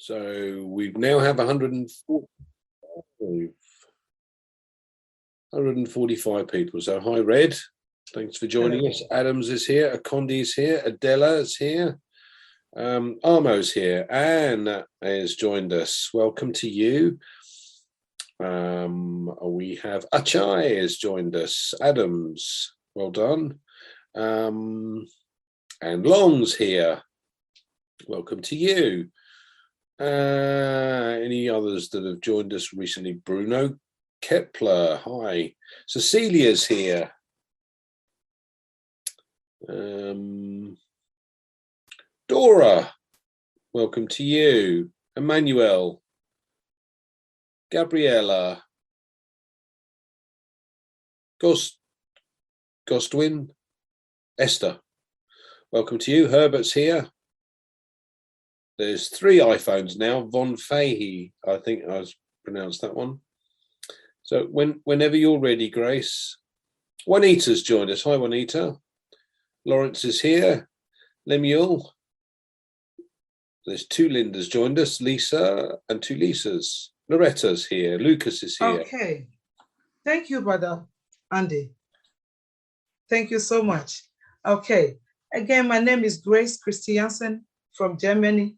So we now have 145 people. So hi, Red. Thanks for joining us. Adams is here. Akondi is here. Adela is here. Armo's here. Anne has joined us. Welcome to you. We have Achai has joined us. Adams, well done. And Long's here. Welcome to you. Any others that have joined us recently? Bruno Kepler, hi. Cecilia's here. Dora, welcome to you. Emmanuel, Gabriella, Gostwin, Esther, welcome to you. Herbert's here. There's 3 iPhones now. Von Fahey, I think I pronounced that one. So whenever you're ready, Grace. Juanita's joined us. Hi, Juanita. Lawrence is here. Lemuel. There's 2 Lindas joined us. Lisa and 2 Lisas. Loretta's here. Lucas is here. Okay. Thank you, Brother Andy. Thank you so much. Okay. Again, my name is Grace Christiansen from Germany.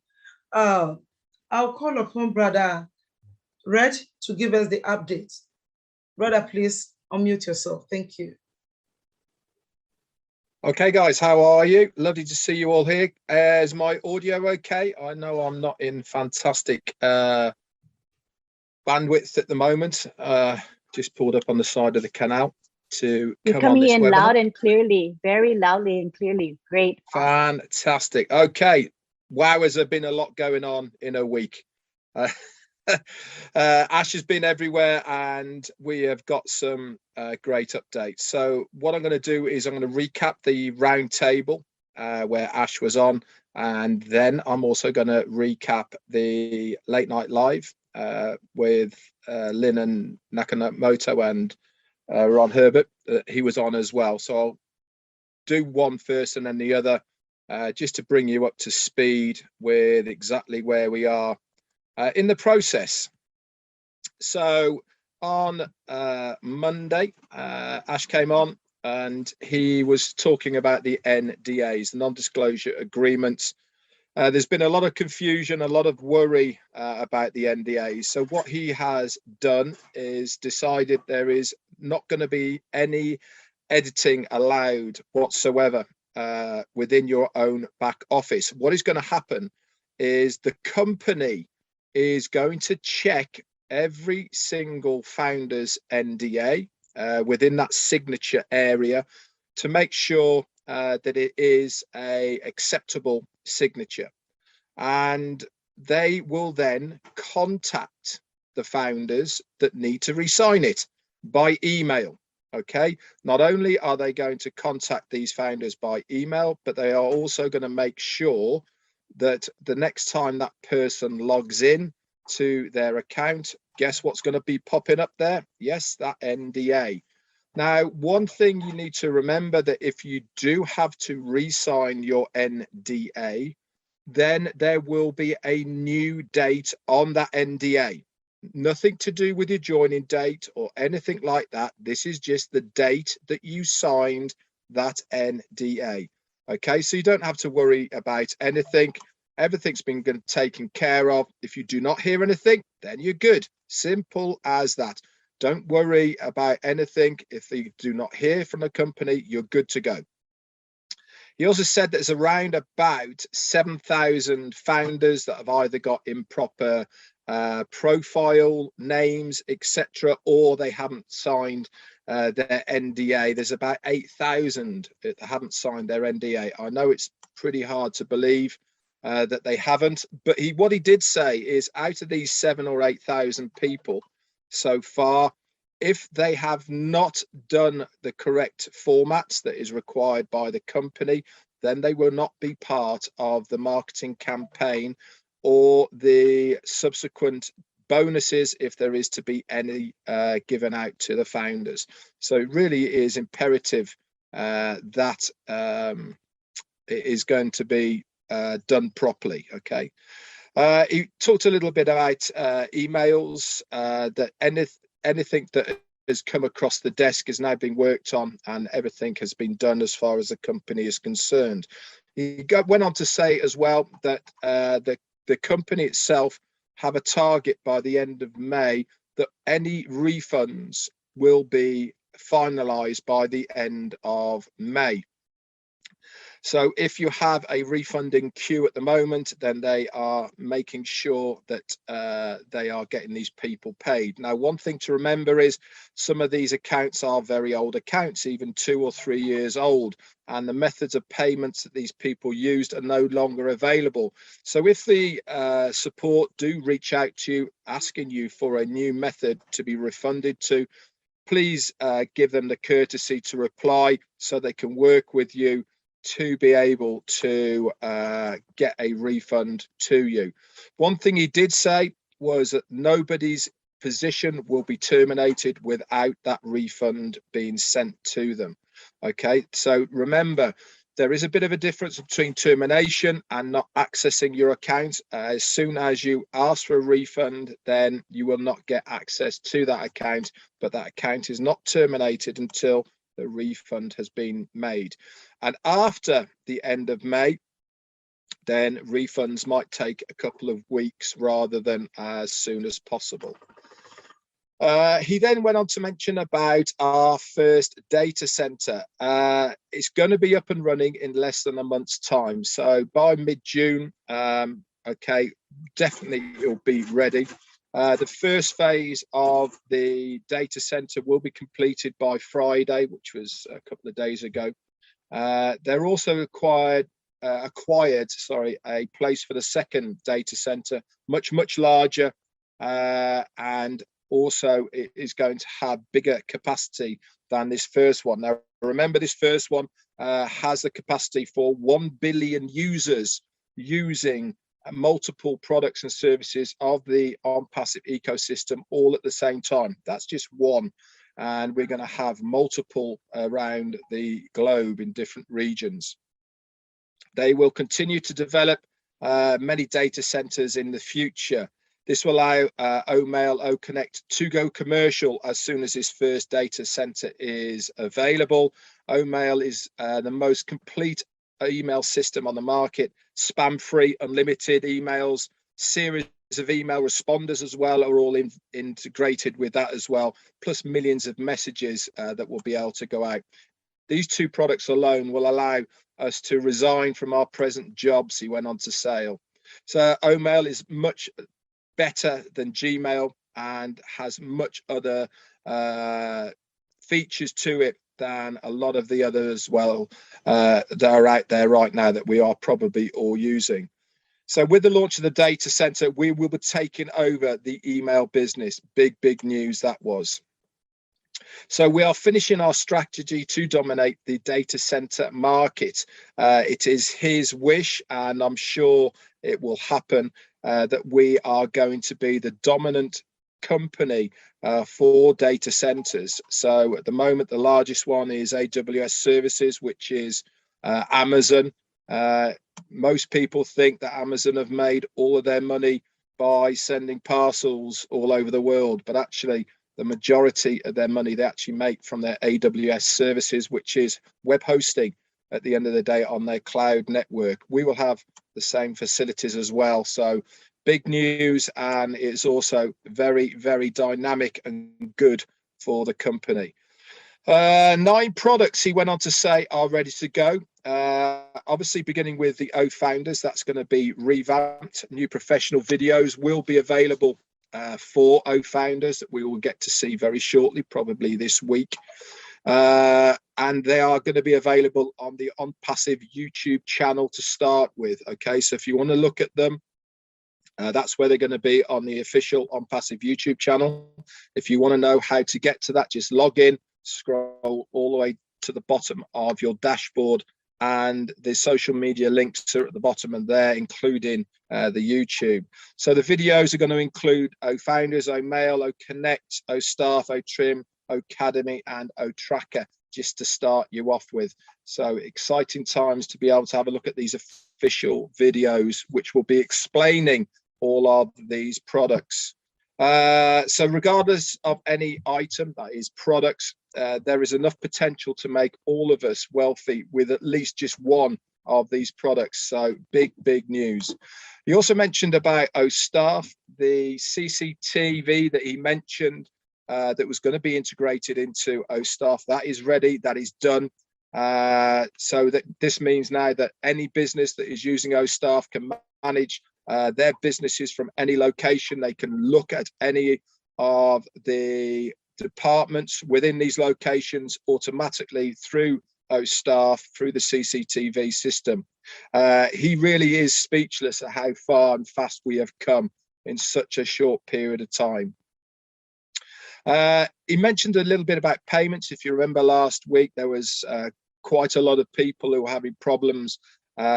I'll call upon Brother Red to give us the update. Brother, please unmute yourself. Thank you. Okay, guys, how are you? Lovely to see you all here. Is my audio okay? I know I'm not in fantastic bandwidth at the moment. Just pulled up on the side of the canal to You're come on this coming in webinar. loud and clearly, very loudly and clearly. Great. Fantastic. Okay. Wow, has there been a lot going on in a week? Ash has been everywhere and we have got some great updates. So what I'm going to do is I'm going to recap the round table where Ash was on, and then I'm also going to recap the late night live with Lynn and Nakamoto and Ron Herbert. He was on as well. So I'll do one first and then the other, just to bring you up to speed with exactly where we are in the process. So on Monday, Ash came on and he was talking about the NDAs, the non-disclosure agreements. There's been a lot of confusion, a lot of worry about the NDAs. So what he has done is decided there is not going to be any editing allowed whatsoever within your own back office. What is going to happen is the company is going to check every single founder's NDA within that signature area to make sure that it is a acceptable signature, and they will then contact the founders that need to re-sign it by email. Okay, not only are they going to contact these founders by email, but they are also going to make sure that the next time that person logs in to their account, guess what's going to be popping up there? Yes, that NDA. Now, one thing you need to remember, that if you do have to re-sign your NDA, then there will be a new date on that NDA. Nothing to do with your joining date or anything like that. This is just the date that you signed that NDA. Okay, so you don't have to worry about anything. Everything's been taken care of. If you do not hear anything, then you're good. Simple as that. Don't worry about anything. If you do not hear from the company, you're good to go. He also said there's around about 7,000 founders that have either got improper profile names, etc., or they haven't signed their NDA. There's about 8,000 that haven't signed their NDA. I know it's pretty hard to believe that they haven't, but what he did say is, out of these 7,000 or 8,000 people so far, if they have not done the correct formats that is required by the company, then they will not be part of the marketing campaign or the subsequent bonuses, if there is to be any given out to the founders. So it really is imperative that it is going to be done properly. Okay. He talked a little bit about emails, that anything that has come across the desk is now being worked on, and everything has been done as far as the company is concerned. He went on to say as well that the company itself have a target by the end of May that any refunds will be finalized by the end of May. So if you have a refunding queue at the moment, then they are making sure that they are getting these people paid. Now, one thing to remember is some of these accounts are very old accounts, even 2 or 3 years old, and the methods of payments that these people used are no longer available. So if the support do reach out to you asking you for a new method to be refunded to, please give them the courtesy to reply so they can work with you to be able to get a refund to you. One thing he did say was that nobody's position will be terminated without that refund being sent to them. Okay, so remember, there is a bit of a difference between termination and not accessing your account. As soon as you ask for a refund, then you will not get access to that account, but that account is not terminated until the refund has been made. And after the end of May, then refunds might take a couple of weeks rather than as soon as possible. He then went on to mention about our first data center. It's going to be up and running in less than a month's time. So by mid-June, okay, definitely it'll be ready. The first phase of the data center will be completed by Friday, which was a couple of days ago. They're also acquired a place for the second data center, much larger, and also it is going to have bigger capacity than this first one. Now, remember, this first one has the capacity for 1 billion users using multiple products and services of the OnPassive ecosystem all at the same time. That's just one, and we're going to have multiple around the globe in different regions. They will continue to develop many data centers in the future. This will allow OMail, OConnect to go commercial as soon as this first data center is available. OMail is the most complete email system on the market, spam-free, unlimited emails, series of email responders as well are all integrated with that as well, plus millions of messages that will be able to go out. These two products alone will allow us to resign from our present jobs, he went on to say. So OMail is much better than Gmail and has much other features to it than a lot of the others, well, that are out there right now that we are probably all using. So with the launch of the data center, we will be taking over the email business. Big news that was. So we are finishing our strategy to dominate the data center market. It is his wish, and I'm sure it will happen, that we are going to be the dominant company for data centers. So at the moment, the largest one is AWS services, which is Amazon. Most people think that Amazon have made all of their money by sending parcels all over the world, but actually the majority of their money they actually make from their AWS services, which is web hosting at the end of the day on their cloud network. We will have the same facilities as well. So big news, and it's also very dynamic and good for the company. 9 products, he went on to say, are ready to go. Obviously, beginning with the O Founders, that's going to be revamped. New professional videos will be available for O Founders that we will get to see very shortly, probably this week. And they are going to be available on the OnPassive YouTube channel to start with. Okay, so if you want to look at them, that's where they're going to be, on the official OnPassive YouTube channel. If you want to know how to get to that, just log in, scroll all the way to the bottom of your dashboard, and the social media links are at the bottom and there, including the YouTube. So the videos are going to include O Founders, O Mail, O Connect, O Staff, O Trim, O Academy, and O Tracker, just to start you off with. So exciting times to be able to have a look at these official videos, which will be explaining all of these products. So regardless of any item, that is products, there is enough potential to make all of us wealthy with at least just one of these products. So big news. He also mentioned about OStaff, the CCTV that he mentioned that was going to be integrated into OStaff. That is ready, that is done. So that this means now that any business that is using OStaff can manage their businesses from any location. They can look at any of the departments within these locations automatically through OStaff, through the CCTV system. He really is speechless at how far and fast we have come in such a short period of time. He mentioned a little bit about payments. If you remember last week, there was quite a lot of people who were having problems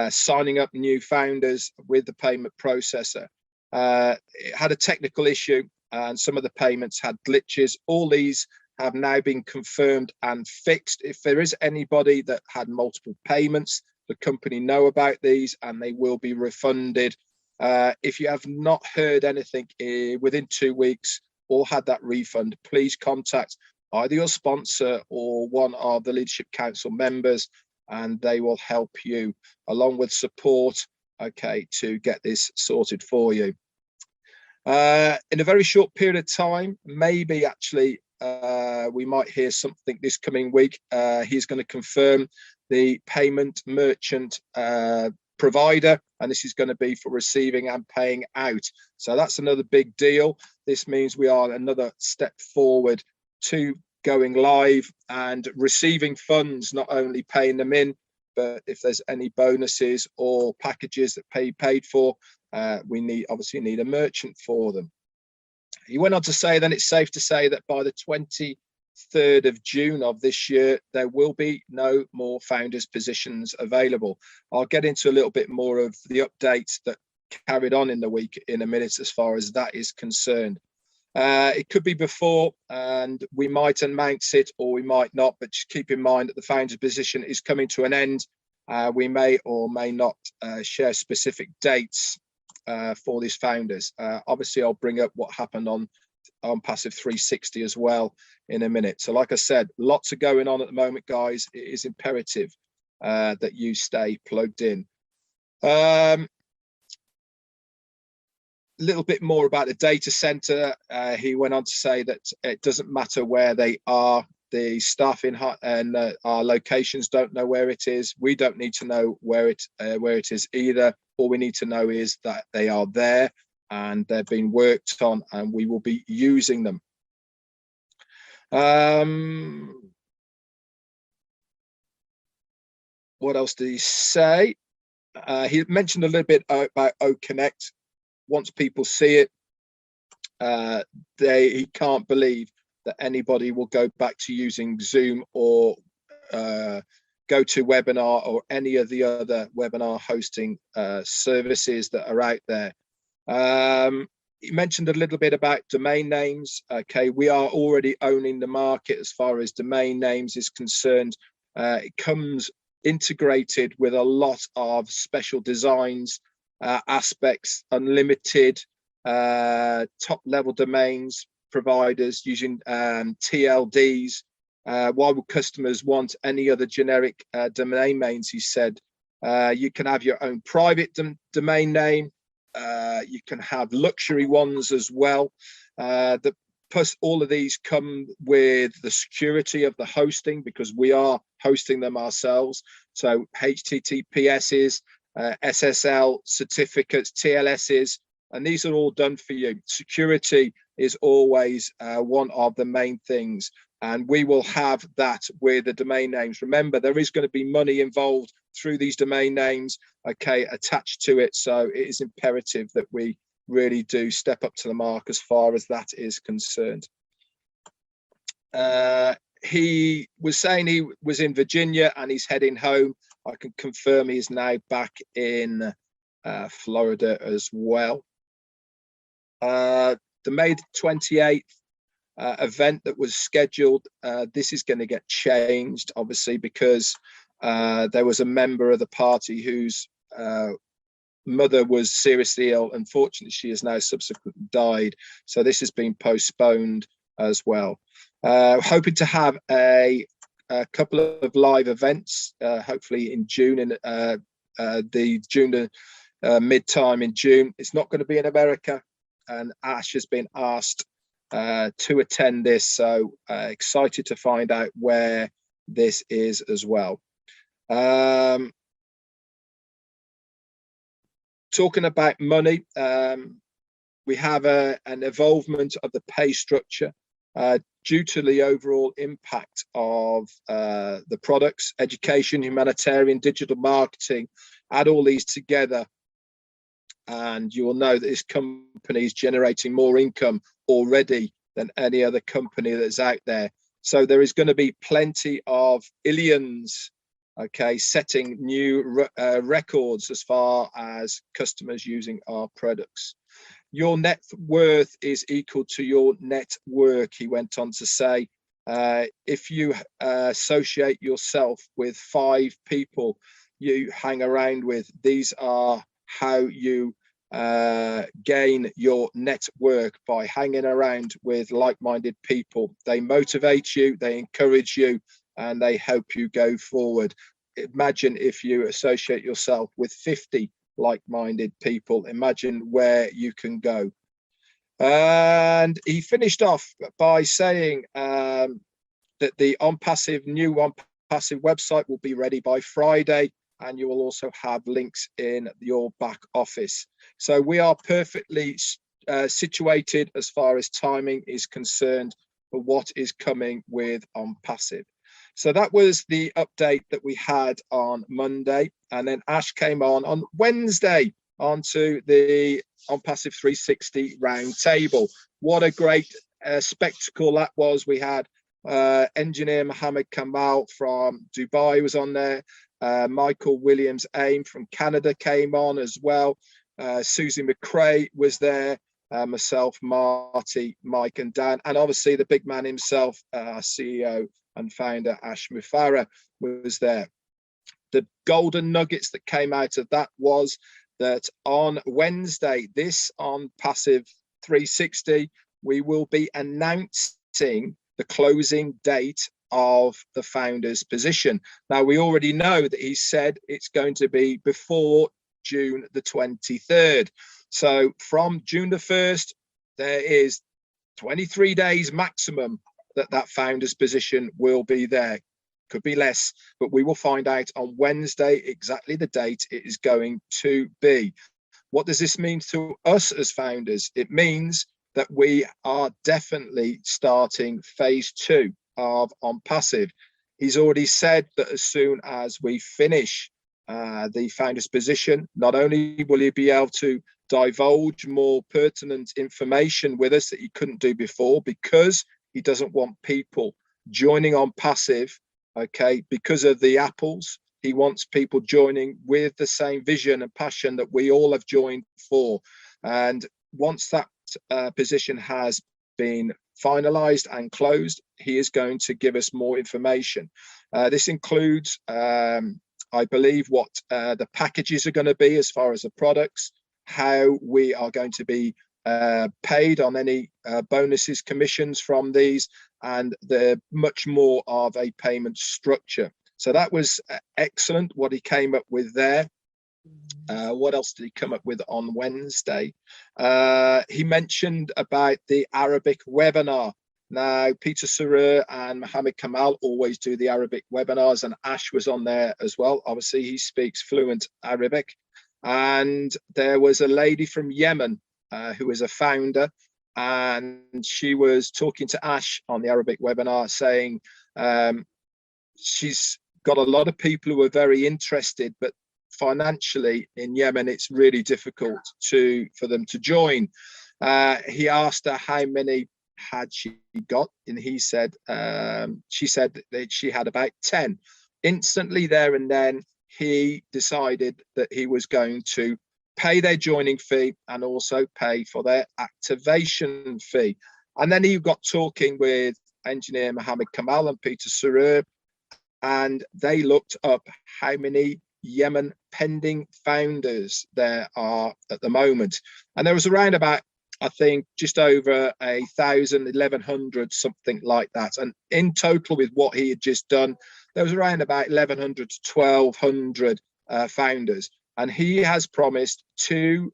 signing up new founders with the payment processor. It had a technical issue and some of the payments had glitches. All these have now been confirmed and fixed. If there is anybody that had multiple payments, the company know about these and they will be refunded. If you have not heard anything within 2 weeks or had that refund, please contact either your sponsor or one of the Leadership Council members, and they will help you along with support, okay, to get this sorted for you. In a very short period of time, maybe actually we might hear something this coming week. He's going to confirm the payment merchant provider, and this is going to be for receiving and paying out. So that's another big deal. This means we are another step forward to going live and receiving funds, not only paying them in, but if there's any bonuses or packages that paid for, we obviously need a merchant for them. He went on to say then it's safe to say that by the 23rd of June of this year, there will be no more founders positions available. I'll get into a little bit more of the updates that carried on in the week in a minute as far as that is concerned. It could be before, and we might announce it or we might not, but just keep in mind that the founder's position is coming to an end. We may or may not share specific dates for these founders. Obviously, I'll bring up what happened on OnPassive 360 as well in a minute. So like I said, lots of going on at the moment, guys. It is imperative that you stay plugged in. Little bit more about the data center. He went on to say that it doesn't matter where they are. The staff in our locations don't know where it is. We don't need to know where it is either. All we need to know is that they are there and they're being worked on, and we will be using them. What else did he say? He mentioned a little bit about OConnect. Once people see it, he can't believe that anybody will go back to using Zoom or GoToWebinar or any of the other webinar hosting services that are out there. He mentioned a little bit about domain names. Okay, we are already owning the market as far as domain names is concerned. It comes integrated with a lot of special designs, aspects, unlimited top level domains providers using TLDs. Why would customers want any other generic domain names? He said you can have your own private domain name. You can have luxury ones as well. Plus all of these come with the security of the hosting, because we are hosting them ourselves. So HTTPSs, SSL certificates, TLSs, and these are all done for you. Security is always one of the main things, and we will have that with the domain names. Remember, there is going to be money involved through these domain names, okay, attached to it. So it is imperative that we really do step up to the mark as far as that is concerned. He was saying he was in Virginia and he's heading home. I can confirm he's now back in Florida as well. The May 28th event that was scheduled, this is going to get changed, obviously, because there was a member of the party whose mother was seriously ill. Unfortunately, she has now subsequently died. So this has been postponed as well. Hoping to have a couple of live events, hopefully in June, in the June mid-time in June. It's not going to be in America, and Ash has been asked to attend this, so excited to find out where this is as well. Talking about money, we have an evolvement of the pay structure due to the overall impact of the products, education, humanitarian, digital marketing. Add all these together, and you will know that this company is generating more income already than any other company that's out there. So there is going to be plenty of illions, okay, setting new records as far as customers using our products. Your net worth is equal to your net work, he went on to say. If you associate yourself with 5 people you hang around with, these are how you gain your network, by hanging around with like-minded people. They motivate you, they encourage you, and they help you go forward. Imagine if you associate yourself with 50 like-minded people, imagine where you can go. And he finished off by saying that the new OnPassive website will be ready by Friday, and you will also have links in your back office. So we are perfectly situated as far as timing is concerned for what is coming with OnPassive. So that was the update that we had on Monday, and then Ash came on Wednesday onto the OnPassive 360 round table. What a great spectacle that was. We had engineer Mohammed Kamal from Dubai was on there. Michael Williams Aim from Canada came on as well. Susie McRae was there. Myself, Marty, Mike and Dan, and obviously the big man himself, CEO and founder Ash Mufareh was there. The golden nuggets that came out of that was that on Wednesday, this OnPassive 360, we will be announcing the closing date of the founder's position. Now, we already know that he said it's going to be before June the 23rd. So from June the 1st, there is 23 days maximum that founder's position will be there. Could be less, but we will find out on Wednesday exactly the date it is going to be. What does this mean to us as founders? It means that we are definitely starting phase 2 of OnPassive. He's already said that as soon as we finish the founder's position, not only will he be able to divulge more pertinent information with us that he couldn't do before, because he doesn't want people joining OnPassive, okay, because of the apples. He wants people joining with the same vision and passion that we all have joined for. And once that position has been finalized and closed, he is going to give us more information. This includes, I believe, what the packages are going to be as far as the products, how we are going to be paid on any bonuses, commissions from these, and the much more of a payment structure. So that was excellent what he came up with there. What else did he come up with on Wednesday? He mentioned about the Arabic webinar. Now, Peter Surer and Mohammed Kamal always do the Arabic webinars, and Ash was on there as well. Obviously, he speaks fluent Arabic. And there was a lady from Yemen who is a founder, and she was talking to Ash on the Arabic webinar, saying she's got a lot of people who are very interested, but financially in Yemen it's really difficult for them to join. He asked her how many had she got, and he said she said that she had about 10. Instantly there and then he decided that he was going to pay their joining fee and also pay for their activation fee. And then he got talking with engineer Mohammed Kamal and Peter Surer, and they looked up how many Yemen pending founders there are at the moment. And there was around about, I think, just over 1,000, 1,100, something like that. And in total, with what he had just done, there was around about 1,100 to 1,200 founders. And he has promised to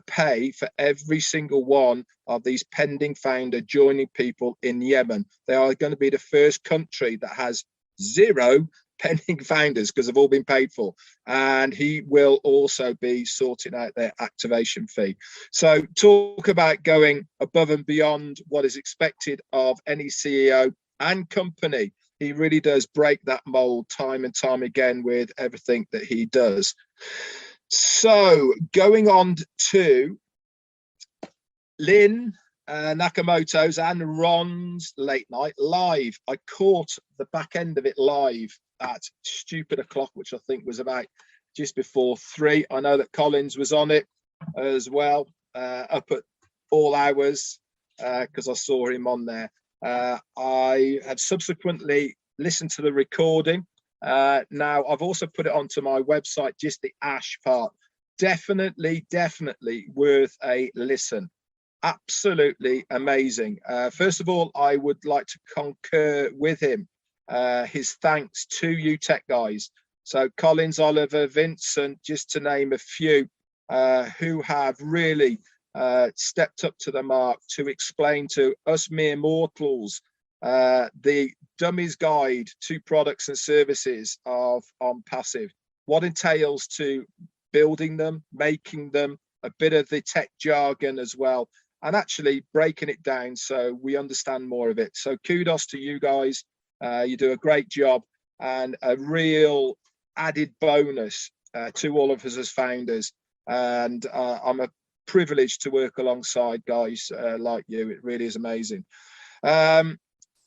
pay for every single one of these pending founder joining people in Yemen. They are going to be the first country that has 0 pending founders because they've all been paid for, and he will also be sorting out their activation fee. So talk about going above and beyond what is expected of any CEO and company. He really does break that mold time and time again with everything that he does. So going on to Lynn Nakamoto's and Ron's late night live. I caught the back end of it live at stupid o'clock, which I think was about just before 3. I know that Collins was on it as well, up at all hours, because I saw him on there. I have subsequently listened to the recording. Now I've also put it onto my website, just the Ash part. Definitely worth a listen. Absolutely amazing. First of all, I would like to concur with him. His thanks to you tech guys. So Collins, Oliver, Vincent, just to name a few, who have really stepped up to the mark to explain to us mere mortals the dummy's guide to products and services of OnPassive, what entails to building them, making them, a bit of the tech jargon as well, and actually breaking it down so we understand more of it. So kudos to you guys. You do a great job, and a real added bonus to all of us as founders. And I'm a privilege to work alongside guys like you. It really is amazing.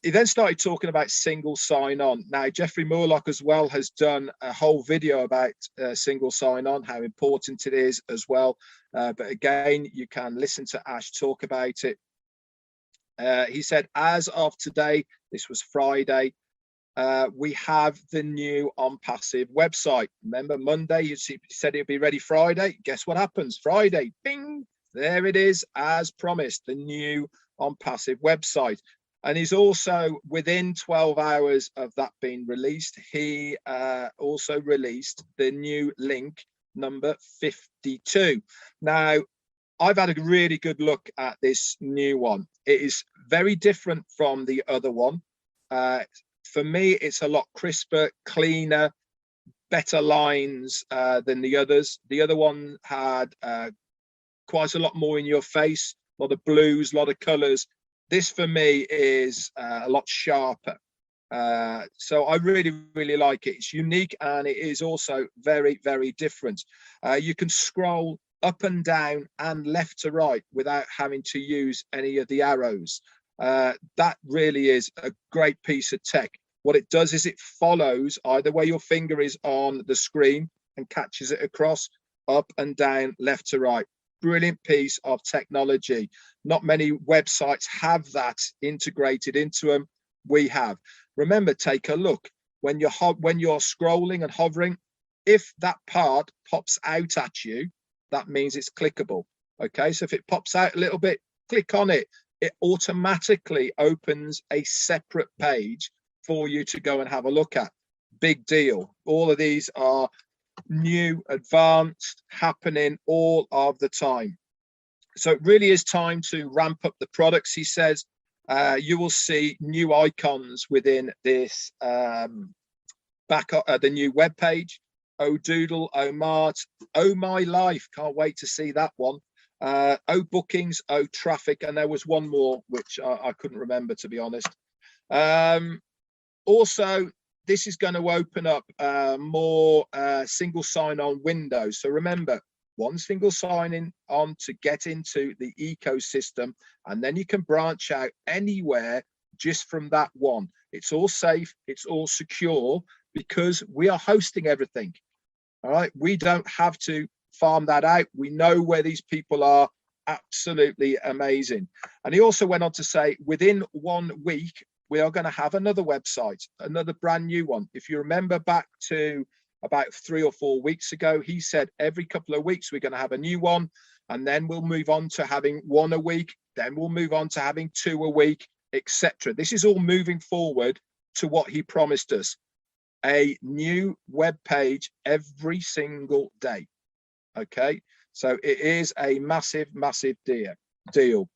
He then started talking about single sign-on. Now, Jeffrey Moorlock as well has done a whole video about single sign-on, how important it is as well. But again, you can listen to Ash talk about it. He said, as of today, this was Friday, we have the new OnPassive website. Remember Monday, you said it'd be ready Friday. Guess what happens? Friday, bing, there it is, as promised, the new OnPassive website. And he's also, within 12 hours of that being released, he also released the new link number 52. Now, I've had a really good look at this new one. It is very different from the other one. For me, it's a lot crisper, cleaner, better lines than the others. The other one had quite a lot more in your face, a lot of blues, a lot of colors. This for me is a lot sharper. So I really like it. It's unique, and it is also very different. You can scroll up and down and left to right without having to use any of the arrows. That really is a great piece of tech. What it does is it follows either way your finger is on the screen and catches it across, up and down, left to right. Brilliant piece of technology. Not many websites have that integrated into them. We have. Remember, take a look when you're scrolling and hovering. If that part pops out at you, that means it's clickable. Okay, so if it pops out a little bit, click on it. It automatically opens a separate page for you to go and have a look at. Big deal. All of these are new, advanced, happening all of the time. So it really is time to ramp up the products, he says. You will see new icons within this the new web page. Oh Doodle, Oh Mart, Oh My Life. Can't wait to see that one. Oh Bookings, Oh Traffic, and there was one more which I couldn't remember, to be honest. Also, this is going to open up more single sign-on windows. So remember, one single sign-in on to get into the ecosystem, and then you can branch out anywhere just from that one. It's all safe, it's all secure, because we are hosting everything. All right, we don't have to farm that out. We know where these people are. Absolutely amazing. And he also went on to say, within 1 week, we are going to have another website, another brand new one. If you remember back to about 3 or 4 weeks ago. He said every couple of weeks we're going to have a new one, and then we'll move on to having 1 a week, then we'll move on to having 2 a week, etc. This is all moving forward to what he promised us, a new web page every single day. Okay, so it is a massive deal.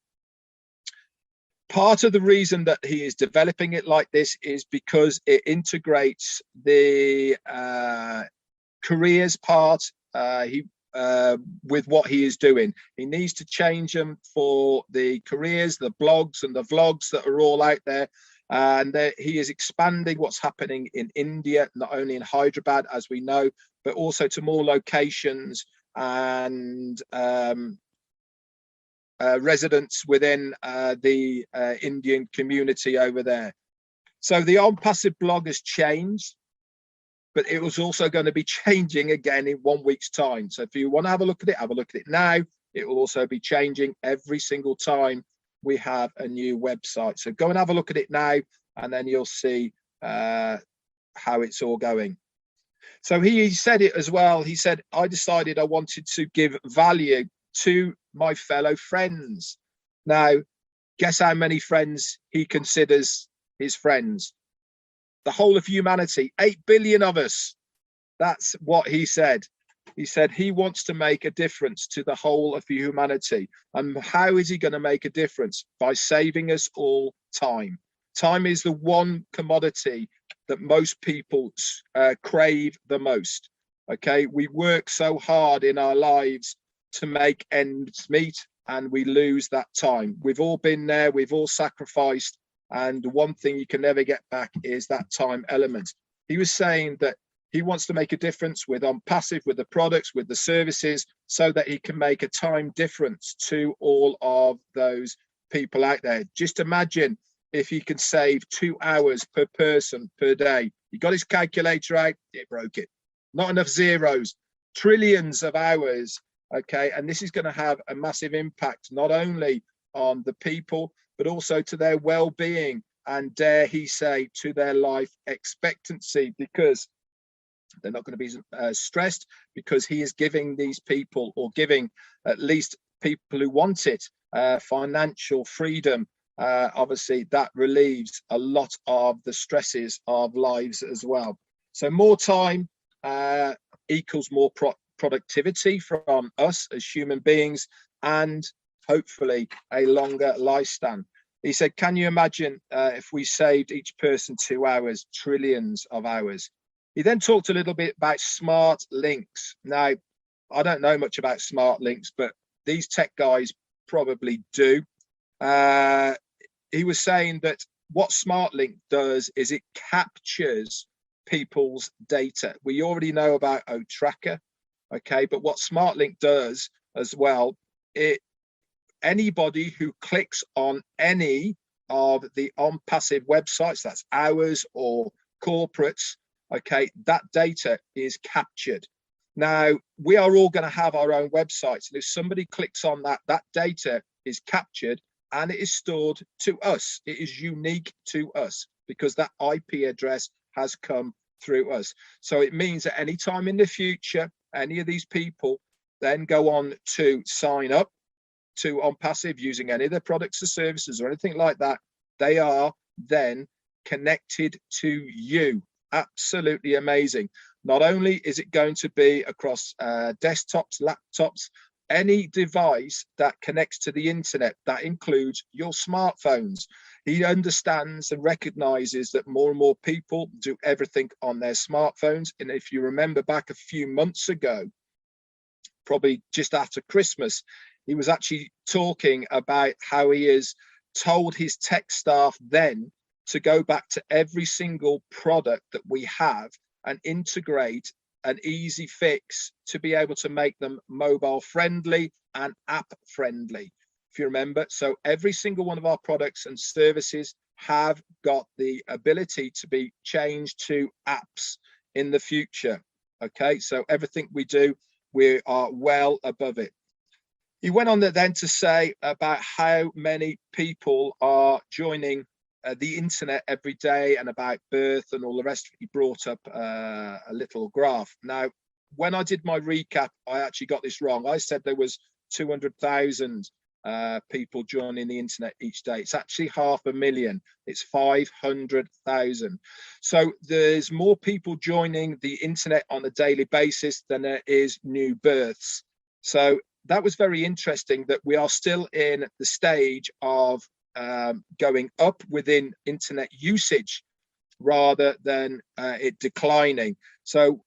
Part of the reason that he is developing it like this is because it integrates the careers part with what he is doing. He needs to change them for the careers, the blogs and the vlogs that are all out there. And he is expanding what's happening in India, not only in Hyderabad, as we know, but also to more locations and residents within the Indian community over there. So the OnPassive blog has changed, but it was also going to be changing again in 1 week's time. So if you want to have a look at it now. It will also be changing every single time we have a new website. So go and have a look at it now, and then you'll see how it's all going. So he said it as well. He said, I decided I wanted to give value to my fellow friends. Now, guess how many friends he considers his friends? The whole of humanity, 8 billion of us. That's what he said. He said he wants to make a difference to the whole of humanity. And how is he going to make a difference? By saving us all time. Time is the one commodity that most people crave the most. Okay, we work so hard in our lives to make ends meet, and we lose that time. We've all been there, we've all sacrificed, and the one thing you can never get back is that time element. He was saying that he wants to make a difference with OnPassive, with the products, with the services, so that he can make a time difference to all of those people out there. Just imagine if he can save 2 hours per person per day. He got his calculator out, it broke it. Not enough zeros, trillions of hours. Okay, and this is going to have a massive impact, not only on the people, but also to their well-being, and dare he say, to their life expectancy, because they're not going to be stressed, because he is giving these people, or giving at least people who want it, financial freedom. Obviously, that relieves a lot of the stresses of lives as well. So more time equals more productivity from us as human beings, and hopefully a longer lifespan. He said, can you imagine if we saved each person 2 hours, trillions of hours? He then talked a little bit about smart links. Now, I don't know much about smart links, but these tech guys probably do. He was saying that what smart link does is it captures people's data. We already know about OTracker. Okay, but what SmartLink does as well, anybody who clicks on any of the OnPassive websites, that's ours or corporates, okay, that data is captured. Now, we are all going to have our own websites, and if somebody clicks on that, that data is captured and it is stored to us. It is unique to us because that IP address has come through us. So it means that any time in the future, any of these people then go on to sign up to OnPassive using any of their products or services or anything like that, they are then connected to you. Absolutely amazing. Not only is it going to be across desktops, laptops, any device that connects to the internet, that includes your smartphones. He understands and recognizes that more and more people do everything on their smartphones. And if you remember back a few months ago, probably just after Christmas, he was actually talking about how he has told his tech staff then to go back to every single product that we have and integrate an easy fix to be able to make them mobile friendly and app friendly. If you remember, so every single one of our products and services have got the ability to be changed to apps in the future. Okay, so everything we do, we are well above it. He went on then to say about how many people are joining the internet every day and about birth and all the rest, he brought up a little graph. Now, when I did my recap, I actually got this wrong. I said there was 200,000 people joining the internet each day. It's actually 500,000. It's 500,000. So there's more people joining the internet on a daily basis than there is new births. So that was very interesting that we are still in the stage of going up within internet usage rather than it declining. So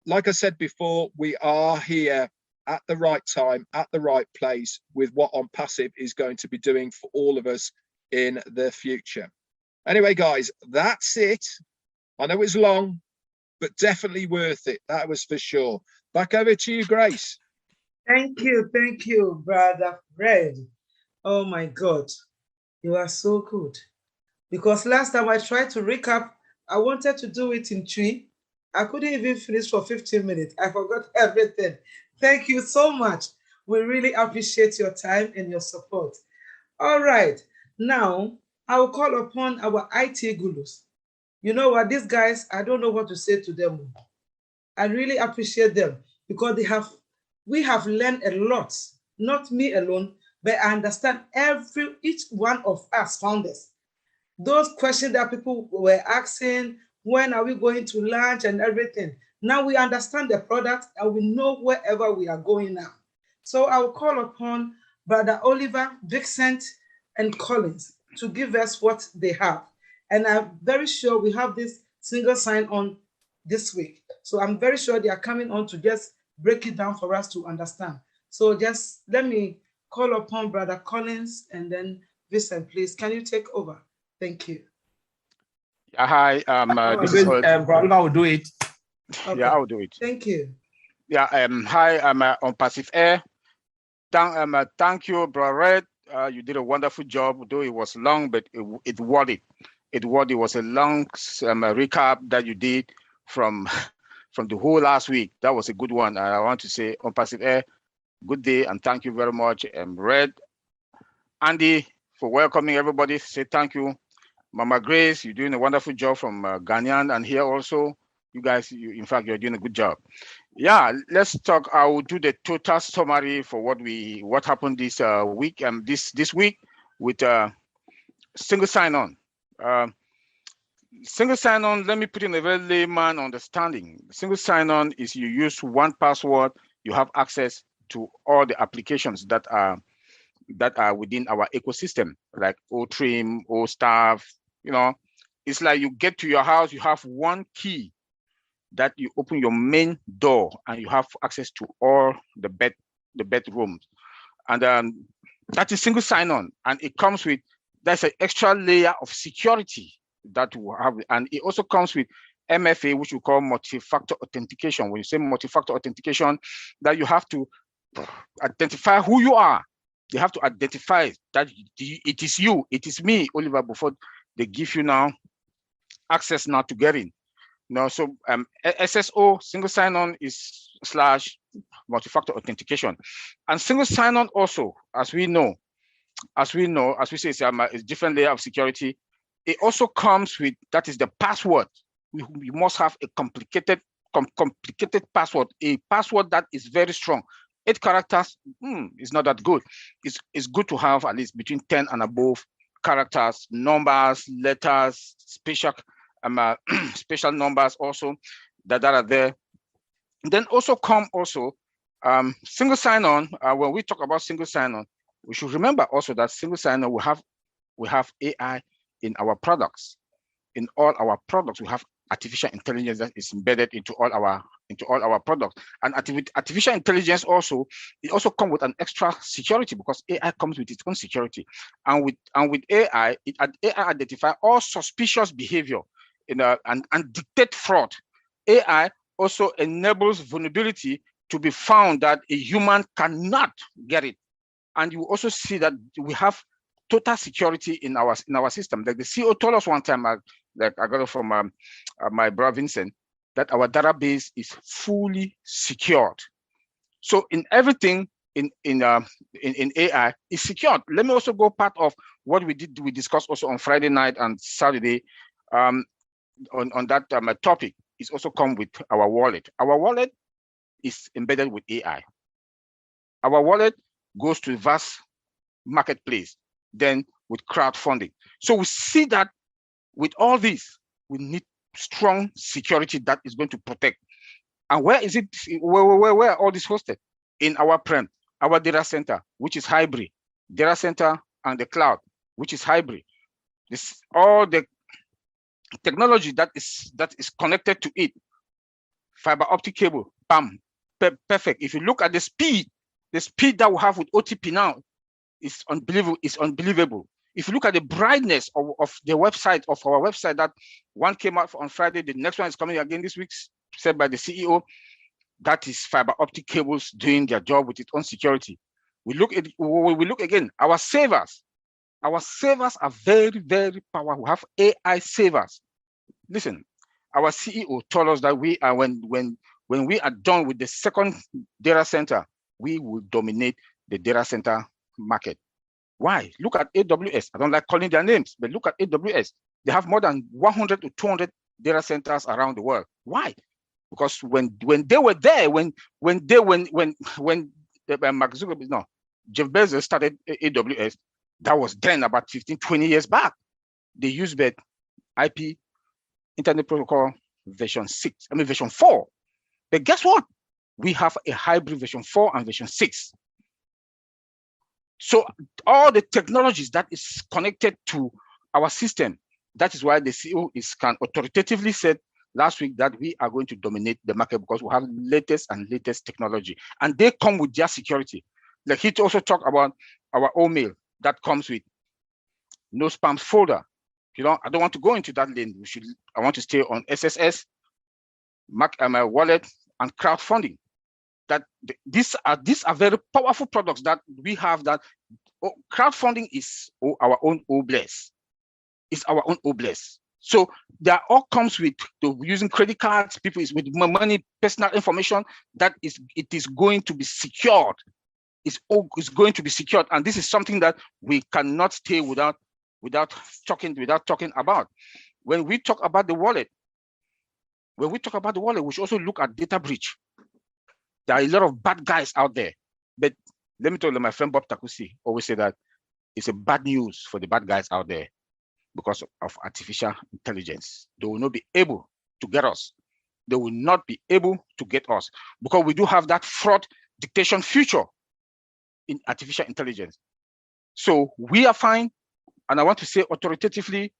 like I said before, we are here at the right time, at the right place with what OnPassive is going to be doing for all of us in the future. Anyway, guys, that's it. I know it's long, but definitely worth it. That was for sure. Back over to you, Grace. Thank you, Brother Fred. Oh my God, you are so good. Because last time I tried to recap, I wanted to do it in 3. I couldn't even finish for 15 minutes. I forgot everything. Thank you so much. We really appreciate your time and your support. All right, now I will call upon our IT gurus. You know what, these guys, I don't know what to say to them. I really appreciate them because we have learned a lot, not me alone, but I understand each one of us founders. Those questions that people were asking, when are we going to launch and everything. Now we understand the product and we know wherever we are going now. So I will call upon Brother Oliver, Vincent, and Collins to give us what they have. And I'm very sure we have this single sign-on this week. So I'm very sure they are coming on to just break it down for us to understand. So just let me call upon Brother Collins and then Vincent, please. Can you take over? Thank you. Hi, this is Brother, I will do it. Okay. Yeah, I will do it. Thank you. Yeah, hi, I'm OnPassive Air. Thank you, Brother Red. You did a wonderful job, though it was long, but it worth it. It was a long recap that you did from the whole last week. That was a good one. I want to say OnPassive Air, good day, and thank you very much. Red, Andy, for welcoming everybody. Say thank you. Mama Grace, you're doing a wonderful job from Ghanaian, and here also, you guys, in fact, you're doing a good job. Yeah, let's talk. I will do the total summary for what happened this week and this week with single sign-on. Single sign-on, let me put in a very layman understanding. Single sign-on is you use one password, you have access to all the applications that are within our ecosystem, like OTrim, OStaff. You know, it's like you get to your house, you have one key that you open your main door and you have access to all the bedrooms. And that is single sign-on. And it comes with, that's an extra layer of security that we have. And it also comes with MFA, which we call multi-factor authentication. When you say multi-factor authentication, that you have to identify who you are. You have to identify that it is you, it is me, Oliver, before they give you now access now to get in. No, so SSO, single sign-on is / multi-factor authentication. And single sign-on also, as we say, it's a different layer of security. It also comes with, that is the password. You must have a complicated password, a password that is very strong. 8 characters is not that good. It's good to have at least between 10 and above characters, numbers, letters, special numbers also that are there. And then also single sign-on. When we talk about single sign-on, we should remember also that single sign-on we have AI in our products. In all our products, we have artificial intelligence that is embedded into all our products. And with artificial intelligence also, it also comes with an extra security because AI comes with its own security. And with AI, AI identify all suspicious behavior and dictate fraud. AI also enables vulnerability to be found that a human cannot get it. And you also see that we have total security in our system. Like the CEO told us one time, I got it from my brother Vincent, that our database is fully secured. So in everything, in AI is secured. Let me also go part of what we discussed also on Friday night and Saturday on that topic. Is also come with our wallet. Our wallet is embedded with AI. Our wallet goes to a vast marketplace, then with crowdfunding. So we see that with all this, we need strong security that is going to protect. And where is it? Where are all this hosted? In our prem, our data center, which is hybrid, data center and the cloud, which is hybrid. This all the technology that is connected to it. Fiber optic cable, bam, perfect. If you look at the speed that we have with OTP now is unbelievable. It's unbelievable. If you look at the brightness of the website, of our website, that one came out on Friday, the next one is coming again this week, said by the CEO, that is fiber optic cables doing their job with its own security. We look again, our servers are very, very powerful. We have AI servers. Listen, our CEO told us that we are when we are done with the second data center, we will dominate the data center market. Why? Look at AWS. I don't like calling their names, but look at AWS. They have more than 100 to 200 data centers around the world. Why? Because when they were there, when Mark Zuckerberg, no, Jeff Bezos started AWS, that was then about 15, 20 years back. They used the IP Internet Protocol version 4. But guess what? We have a hybrid version 4 and version 6. So all the technologies that is connected to our system, that is why the CEO can authoritatively said last week that we are going to dominate the market because we have latest technology, and they come with their security. Like he also talked about our OMail that comes with no spam folder. You know, I don't want to go into that lane. I want to stay on SSS, my wallet, and crowdfunding. That these are very powerful products that we have. That crowdfunding is our own OBLESS. It's our own OBLESS. So that all comes with using credit cards. People is with money, personal information. It is going to be secured. It's going to be secured, and this is something that we cannot stay without talking about. When we talk about the wallet, we should also look at data breach. There are a lot of bad guys out there, but let me tell you, my friend Bob Takusi always say that it's a bad news for the bad guys out there because of artificial intelligence. They will not be able to get us. They will not be able to get us because we do have that fraud dictation feature in artificial intelligence. So we are fine, and I want to say authoritatively,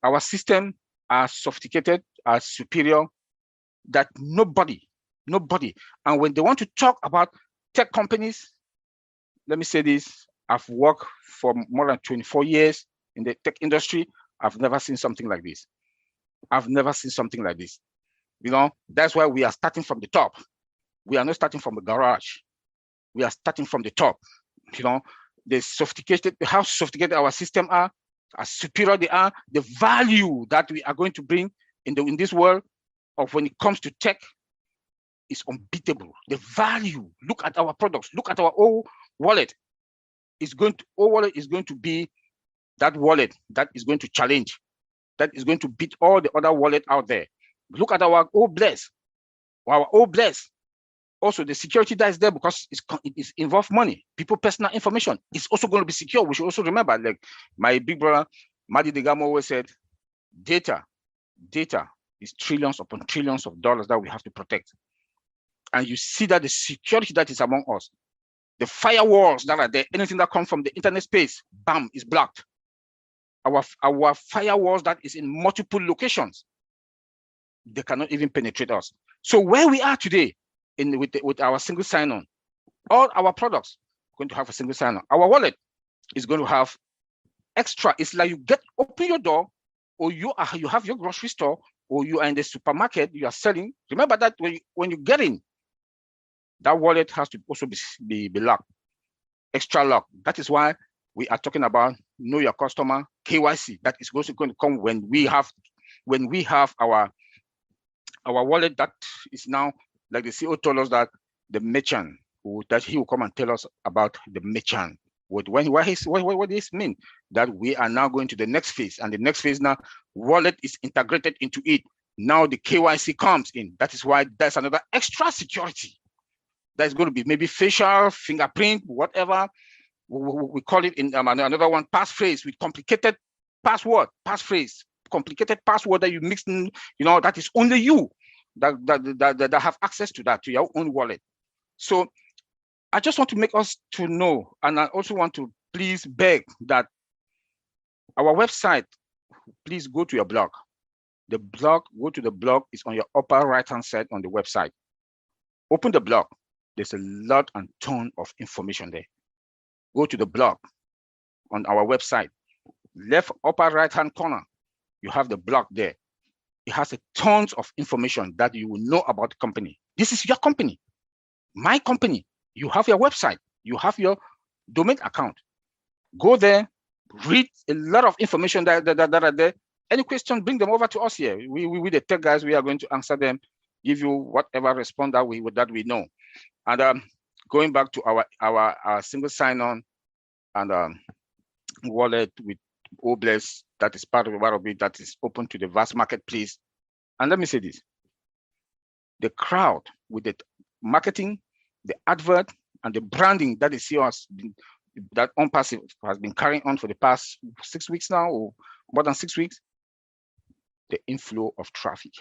our system are sophisticated, are superior, that nobody, and when they want to talk about tech companies, let me say this, I've worked for more than 24 years in the tech industry. I've never seen something like this. You know, that's why we are starting from the top. We are not starting from the garage. We are starting from the top. You know, how sophisticated our system are, how superior they are, the value that we are going to bring in this world of when it comes to tech is unbeatable. The value, look at our products, look at our old wallet. Wallet is going to be that wallet that is going to challenge, that is going to beat all the other wallet out there. Look at our OBLESS. Our OBLESS, also the security that is there because it involves money, people personal information. It's also going to be secure. We should also remember, like my big brother Madi Degamo always said, data is trillions upon trillions of dollars that we have to protect. And you see that the security that is among us, the firewalls that are there, anything that comes from the internet space, bam, is blocked. Our firewalls that is in multiple locations, they cannot even penetrate us. So where we are today, with our single sign-on, all our products are going to have a single sign-on. Our wallet is going to have extra. It's like you open your door, or you have your grocery store, or you are in the supermarket, you are selling. Remember that when you get in, that wallet has to also be locked, extra lock. That is why we are talking about know your customer, KYC. That is also going to come when we have our wallet that is now, like the CEO told us, that the merchant that he will come and tell us about the merchant. What this mean? That we are now going to the next phase, and the next phase now, wallet is integrated into it. Now the KYC comes in. That is why there's another extra security. That's going to be maybe facial, fingerprint, whatever we call it in another one, passphrase with complicated password, passphrase, complicated password that you mix in, that is only you that have access to that, to your own wallet. So I just want to make us to know, and I also want to please beg that our website, please go to your blog. The blog, go to the blog, is on your upper right-hand side on the website. Open the blog. There's a lot and ton of information there. Go to the blog on our website. Left upper right-hand corner, you have the blog there. It has a tons of information that you will know about the company. This is your company, my company. You have your website. You have your domain account. Go there, read a lot of information that are there. Any question, bring them over to us here. We the tech guys, we are going to answer them, give you whatever response that we know. And going back to our single sign-on and wallet with OBLESS, that is part of it, that is open to the vast marketplace. And let me say this: the crowd with the marketing, the advert, and the branding that the CEO that OnPassive has been carrying on for the past 6 weeks now, or more than 6 weeks, the inflow of traffic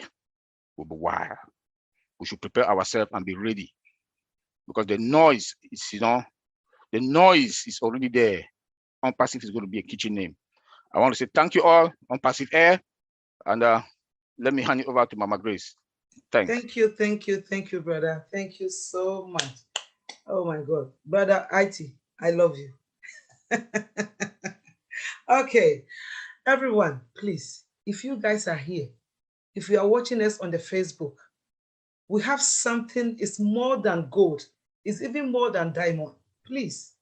will be wild. We should prepare ourselves and be ready, because the noise is, the noise is already there. OnPassive is going to be a kitchen name. I want to say thank you all, OnPassive Air, and let me hand it over to Mama Grace. Thanks. Thank you, brother. Thank you so much. Oh my God, brother IT, I love you. Okay, everyone, please, if you guys are here, if you are watching us on the Facebook, we have something, it's more than gold. It's even more than diamond. Please,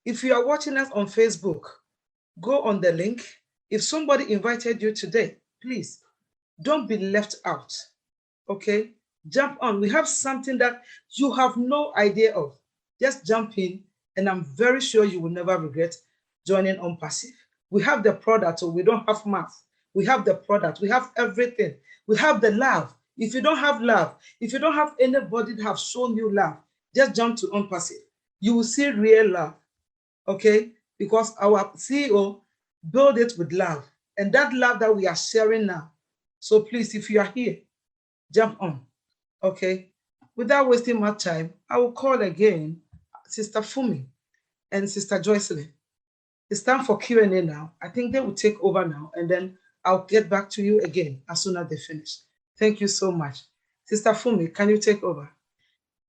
if you are watching us on Facebook, go on the link. If somebody invited you today, please, don't be left out, okay? Jump on. We have something that you have no idea of. Just jump in, and I'm very sure you will never regret joining OnPassive. We have the product, so we don't have math. We have the product. We have everything. We have the love. If you don't have love, if you don't have anybody that have shown you love, just jump to OnPassive. You will see real love, okay? Because our CEO built it with love, and that love that we are sharing now. So please, if you are here, jump on, okay? Without wasting my time, I will call again Sister Fumi and Sister Joycelyn. It's time for Q&A now. I think they will take over now, and then I'll get back to you again as soon as they finish. Thank you so much. Sister Fumi, can you take over?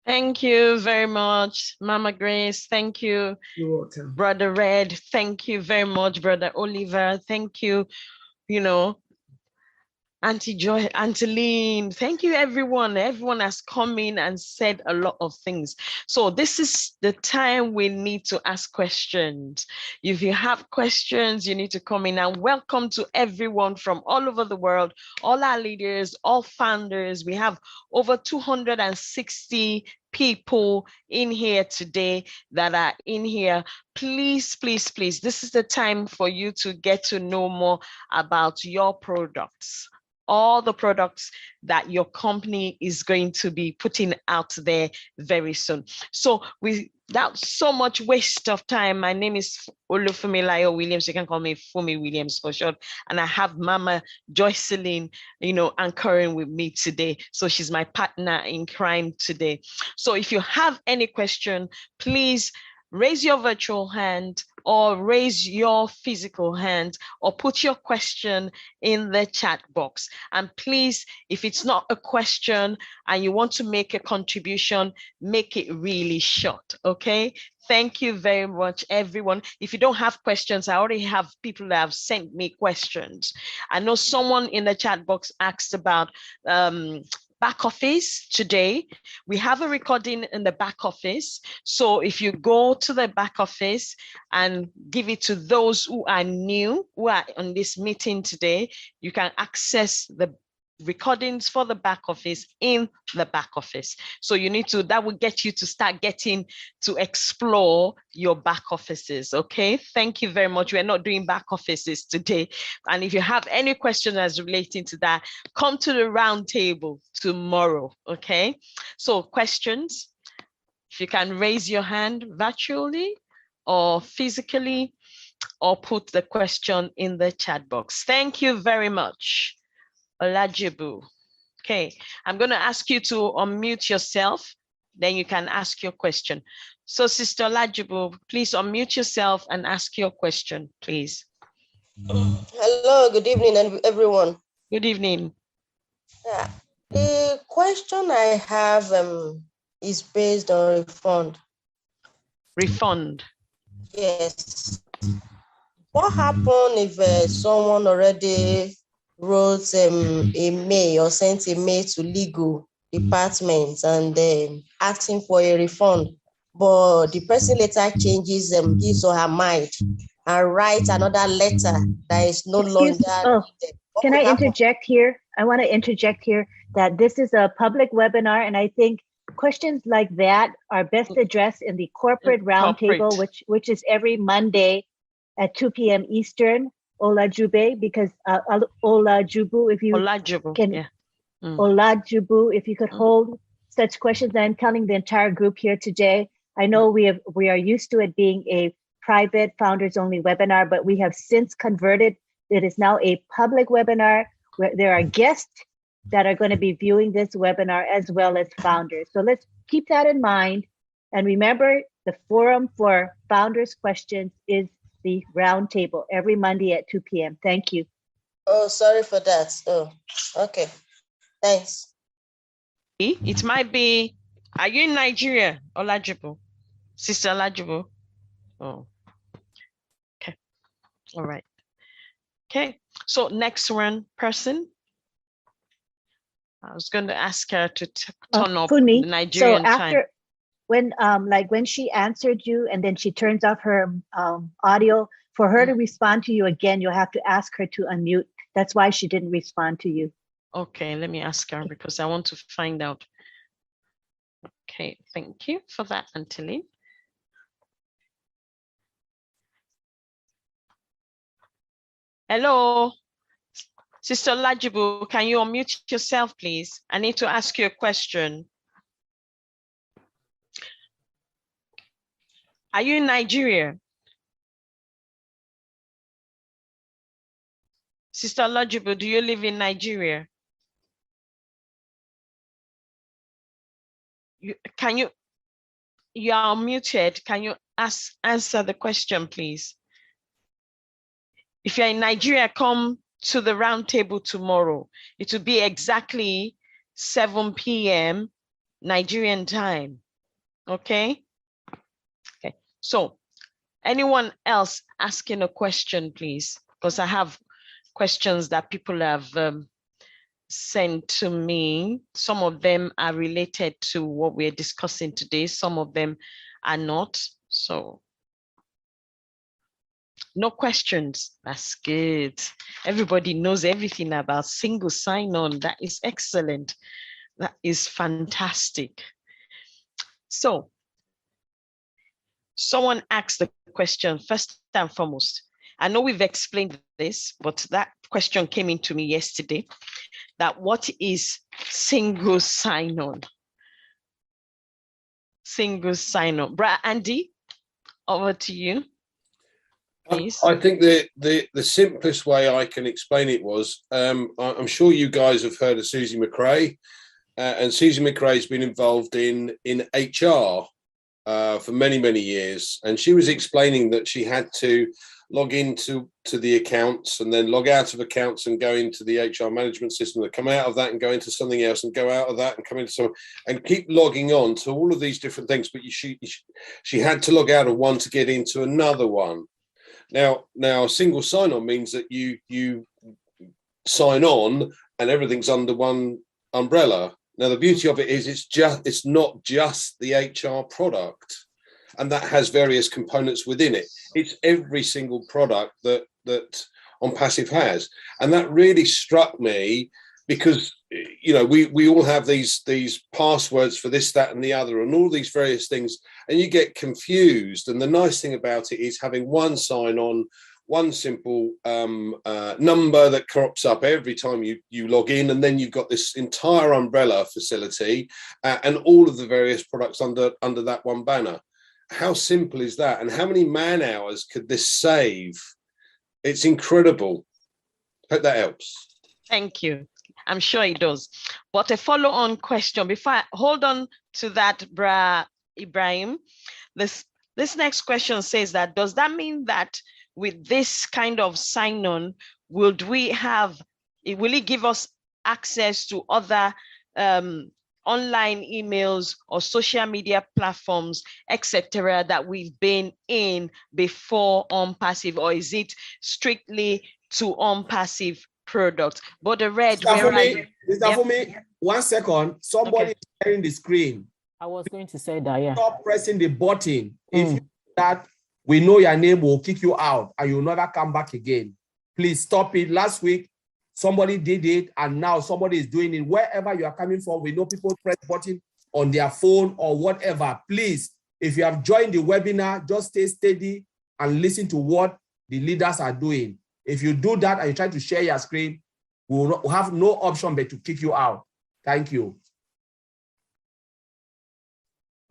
Thank you very much, Mama Grace. Thank you, You're welcome. Brother Red. Thank you very much, Brother Oliver. Thank you, Auntie Joy, Auntie Lean. Thank you, everyone. Everyone has come in and said a lot of things. So this is the time we need to ask questions. If you have questions, you need to come in. And welcome to everyone from all over the world, all our leaders, all founders. We have over 260 people in here today that are in here. Please, please, please, this is the time for you to get to know more about your products, all the products that your company is going to be putting out there very soon. So without so much waste of time, my name is Olufumilayo Williams. You can call me Fumi Williams for short. And I have Mama Joycelyn, anchoring with me today. So she's my partner in crime today. So if you have any question, please raise your virtual hand or raise your physical hand or put your question in the chat box. And please, if it's not a question and you want to make a contribution, make it really short, okay? Thank you very much, everyone. If you don't have questions, I already have people that have sent me questions. I know someone in the chat box asked about back office today. We have a recording in the back office. So if you go to the back office and give it to those who are new, who are on this meeting today, you can access the recordings for the back office in the back office. So you need to, that will get you to start getting to explore your back offices. Okay, thank you very much. We're not doing back offices today. And if you have any questions as relating to that, come to the round table tomorrow. Okay, so questions, if you can raise your hand virtually or physically, or put the question in the chat box. Thank you very much. Olajibu. Okay, I'm going to ask you to unmute yourself, then you can ask your question. So Sister Olajibu, please unmute yourself and ask your question, please. Hello, good evening, everyone. Good evening. Yeah. The question I have is based on refund. Refund. Yes. What happened if someone already wrote a mail or sent a mail to legal department and asking for a refund, but the person later changes his or her mind and writes another letter that is no longer needed? Can I interject here? I want to interject here that this is a public webinar, and I think questions like that are best addressed in the corporate roundtable, which is every Monday at 2 p.m. Eastern. Olajube, because Olajubu, if you can, yeah. Olajubu, if you could hold such questions. I'm telling the entire group here today, I know we are used to it being a private founders only webinar, but we have since converted. It is now a public webinar where there are guests that are going to be viewing this webinar as well as founders. So let's keep that in mind. And remember, the forum for founders questions is the roundtable every Monday at 2 p.m. Thank you. Oh, sorry for that. Oh, okay. Thanks. It might be, are you in Nigeria, Olajibu? Sister Olajibu? Oh, okay. All right. Okay, so next one person. I was going to ask her to turn up Funmi, the Nigerian so after, time. When when she answered you and then she turns off her audio, for her to respond to you again, you'll have to ask her to unmute. That's why she didn't respond to you. Okay, let me ask her because I want to find out. Okay, thank you for that, Anteline. Hello, Sister Olajibu, can you unmute yourself, please? I need to ask you a question. Are you in Nigeria? Sister Olajibu, do you live in Nigeria? You are unmuted. Can you answer the question, please? If you're in Nigeria, come to the round table tomorrow. It will be exactly 7 p.m. Nigerian time. Okay? Okay. So anyone else asking a question, please? Because I have questions that people have sent to me. Some of them are related to what we're discussing today. Some of them are not. So no questions. That's good. Everybody knows everything about single sign-on. That is excellent. That is fantastic. So someone asked the question, first and foremost. I know we've explained this, but that question came into me yesterday, that what is single sign-on? Single sign-on. Brother Andy, over to you. Please. I think the simplest way I can explain it was, I'm sure you guys have heard of Susie McRae, and Susie McRae has been involved in HR for many, many years. And she was explaining that she had to log into the accounts and then log out of accounts and go into the HR management system, and come out of that and go into something else and go out of that and come into something and keep logging on to all of these different things. But she had to log out of one to get into another one. Now, single sign-on means that you sign on and everything's under one umbrella. Now, the beauty of it is it's not just the HR product, and that has various components within it. It's every single product that OnPassive has, and that really struck me because you know we all have these passwords for this, that, and the other, and all these various things, and you get confused. And the nice thing about it is having one sign-on, one simple number that crops up every time you log in, and then you've got this entire umbrella facility and all of the various products under that one banner. How simple is that? And how many man hours could this save? It's incredible. Hope that helps. Thank you. I'm sure it does. But a follow-on question before I hold on to that, Bra Ibrahim. This next question says that, does that mean that with this kind of sign-on, will it give us access to other online emails or social media platforms, etc., that we've been in before OnPassive, or is it strictly to OnPassive products? But the red, for me, 1 second. Somebody is sharing the screen. I was going to say that, yeah. Stop pressing the button. If you do that, we know your name will kick you out and you'll never come back again. Please stop it. Last week, somebody did it, and now somebody is doing it. Wherever you are coming from, we know people press button on their phone or whatever. Please, if you have joined the webinar, just stay steady and listen to what the leaders are doing. If you do that and you try to share your screen, we will have no option but to kick you out. Thank you.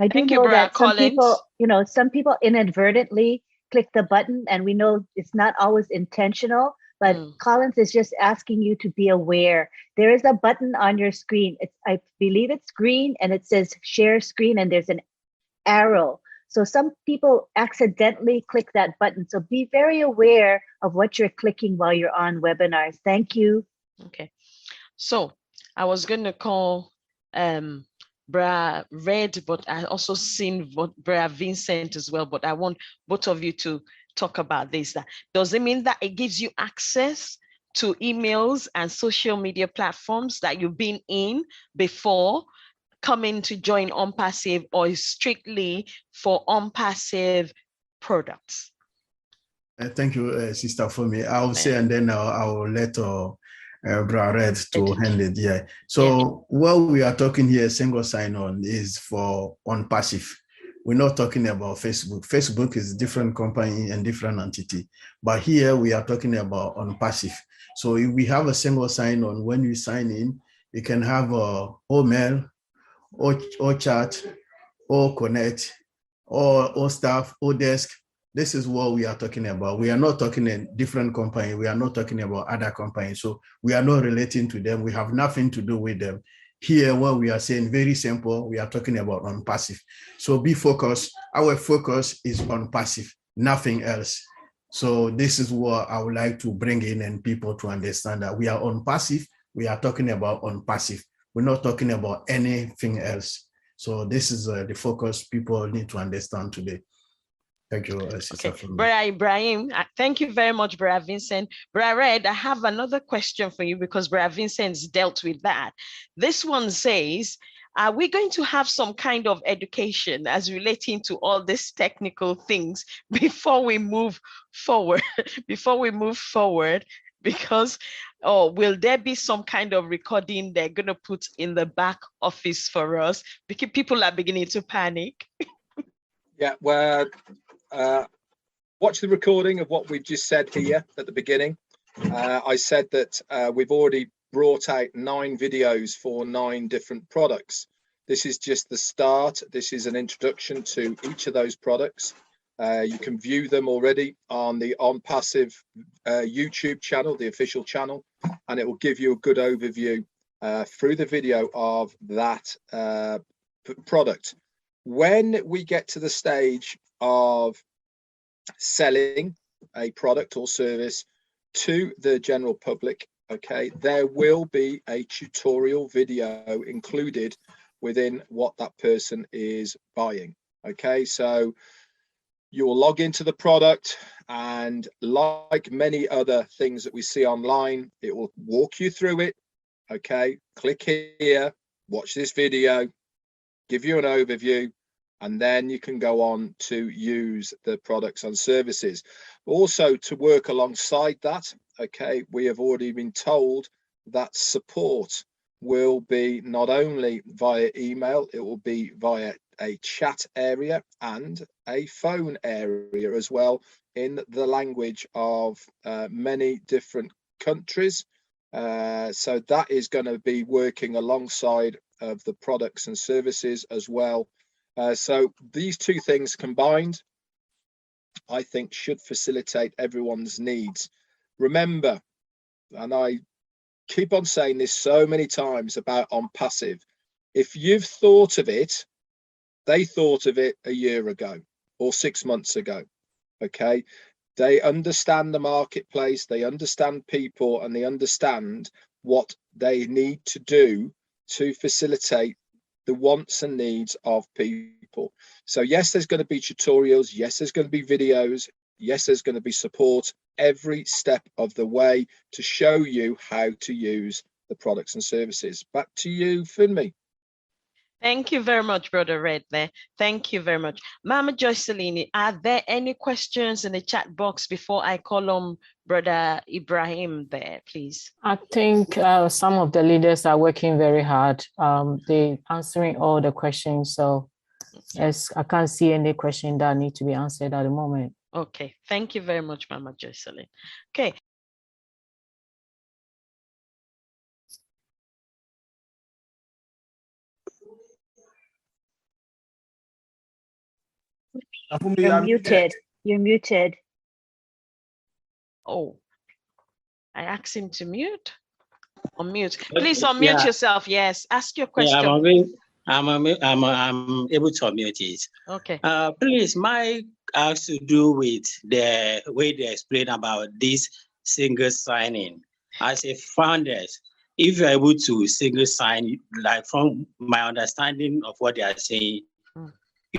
I do know that some people, some people inadvertently click the button, and we know it's not always intentional. But Collins is just asking you to be aware. There is a button on your screen. I believe it's green, and it says share screen, and there's an arrow. So some people accidentally click that button. So be very aware of what you're clicking while you're on webinars. Thank you. Okay. So I was going to call Bra Red, but I also seen Bra Vincent as well. But I want both of you to talk about this. Does it mean that it gives you access to emails and social media platforms that you've been in before coming to join OnPassive, or is strictly for OnPassive products? Thank you, Sister Fumi. I'll say, and then I'll let Bra Red to hand it. Yeah. So what we are talking here, single sign-on, is for OnPassive. We're not talking about Facebook. Facebook is a different company and different entity. But here we are talking about OnPassive. So if we have a single sign-on, when you sign in, you can have or mail, or chat, or connect, or staff, or desk. This is what we are talking about. We are not talking a different company. We are not talking about other companies. So we are not relating to them. We have nothing to do with them. Here, what we are saying, very simple, we are talking about OnPassive. So be focused. Our focus is OnPassive, nothing else. So this is what I would like to bring in and people to understand that we are OnPassive. We are talking about OnPassive. We're not talking about anything else. So this is the focus people need to understand today. Thank you, Sister. Okay. Bra Ibrahim, thank you very much, Bra Vincent. Bra Red, I have another question for you because Bra Vincent's dealt with that. This one says, are we going to have some kind of education as relating to all these technical things before we move forward? Because will there be some kind of recording they're going to put in the back office for us? Because people are beginning to panic. Yeah, well, watch the recording of what we've just said here at the beginning. I said that we've already brought out 9 videos for 9 different products. This is just the start. This is an introduction to each of those products. You can view them already on the OnPassive YouTube channel, the official channel, and it will give you a good overview through the video of that product. When we get to the stage of selling a product or service to the general public, okay, there will be a tutorial video included within what that person is buying. Okay, so you will log into the product, and like many other things that we see online, it will walk you through it. Okay, click here, watch this video, give you an overview, and then you can go on to use the products and services. Also, to work alongside that, okay, we have already been told that support will be not only via email, it will be via a chat area and a phone area as well, in the language of many different countries. So that is going to be working alongside of the products and services as well. So these two things combined, I think, should facilitate everyone's needs. Remember, and I keep on saying this so many times about OnPassive, if you've thought of it, they thought of it a year ago or 6 months ago. Okay, they understand the marketplace, they understand people, and they understand what they need to do to facilitate the wants and needs of people. So yes, there's going to be tutorials, yes, there's going to be videos, yes, there's going to be support every step of the way to show you how to use the products and services. Back to you, Funmi. Thank you very much, Brother Red there. Thank you very much. Mama Joycelini, are there any questions in the chat box before I call on Brother Ibrahim there, please? I think some of the leaders are working very hard. They're answering all the questions. So yes, I can't see any question that need to be answered at the moment. Okay, thank you very much, Mama Joycelyn. Okay. You're muted. You're muted. Oh, I asked him to mute. Unmute. Please unmute yourself. Yes, ask your question. Yeah, I'm able to unmute it. Okay. Please, my has to do with the way they explain about this single signing. As a founder, if you're able to single sign, like from my understanding of what they are saying,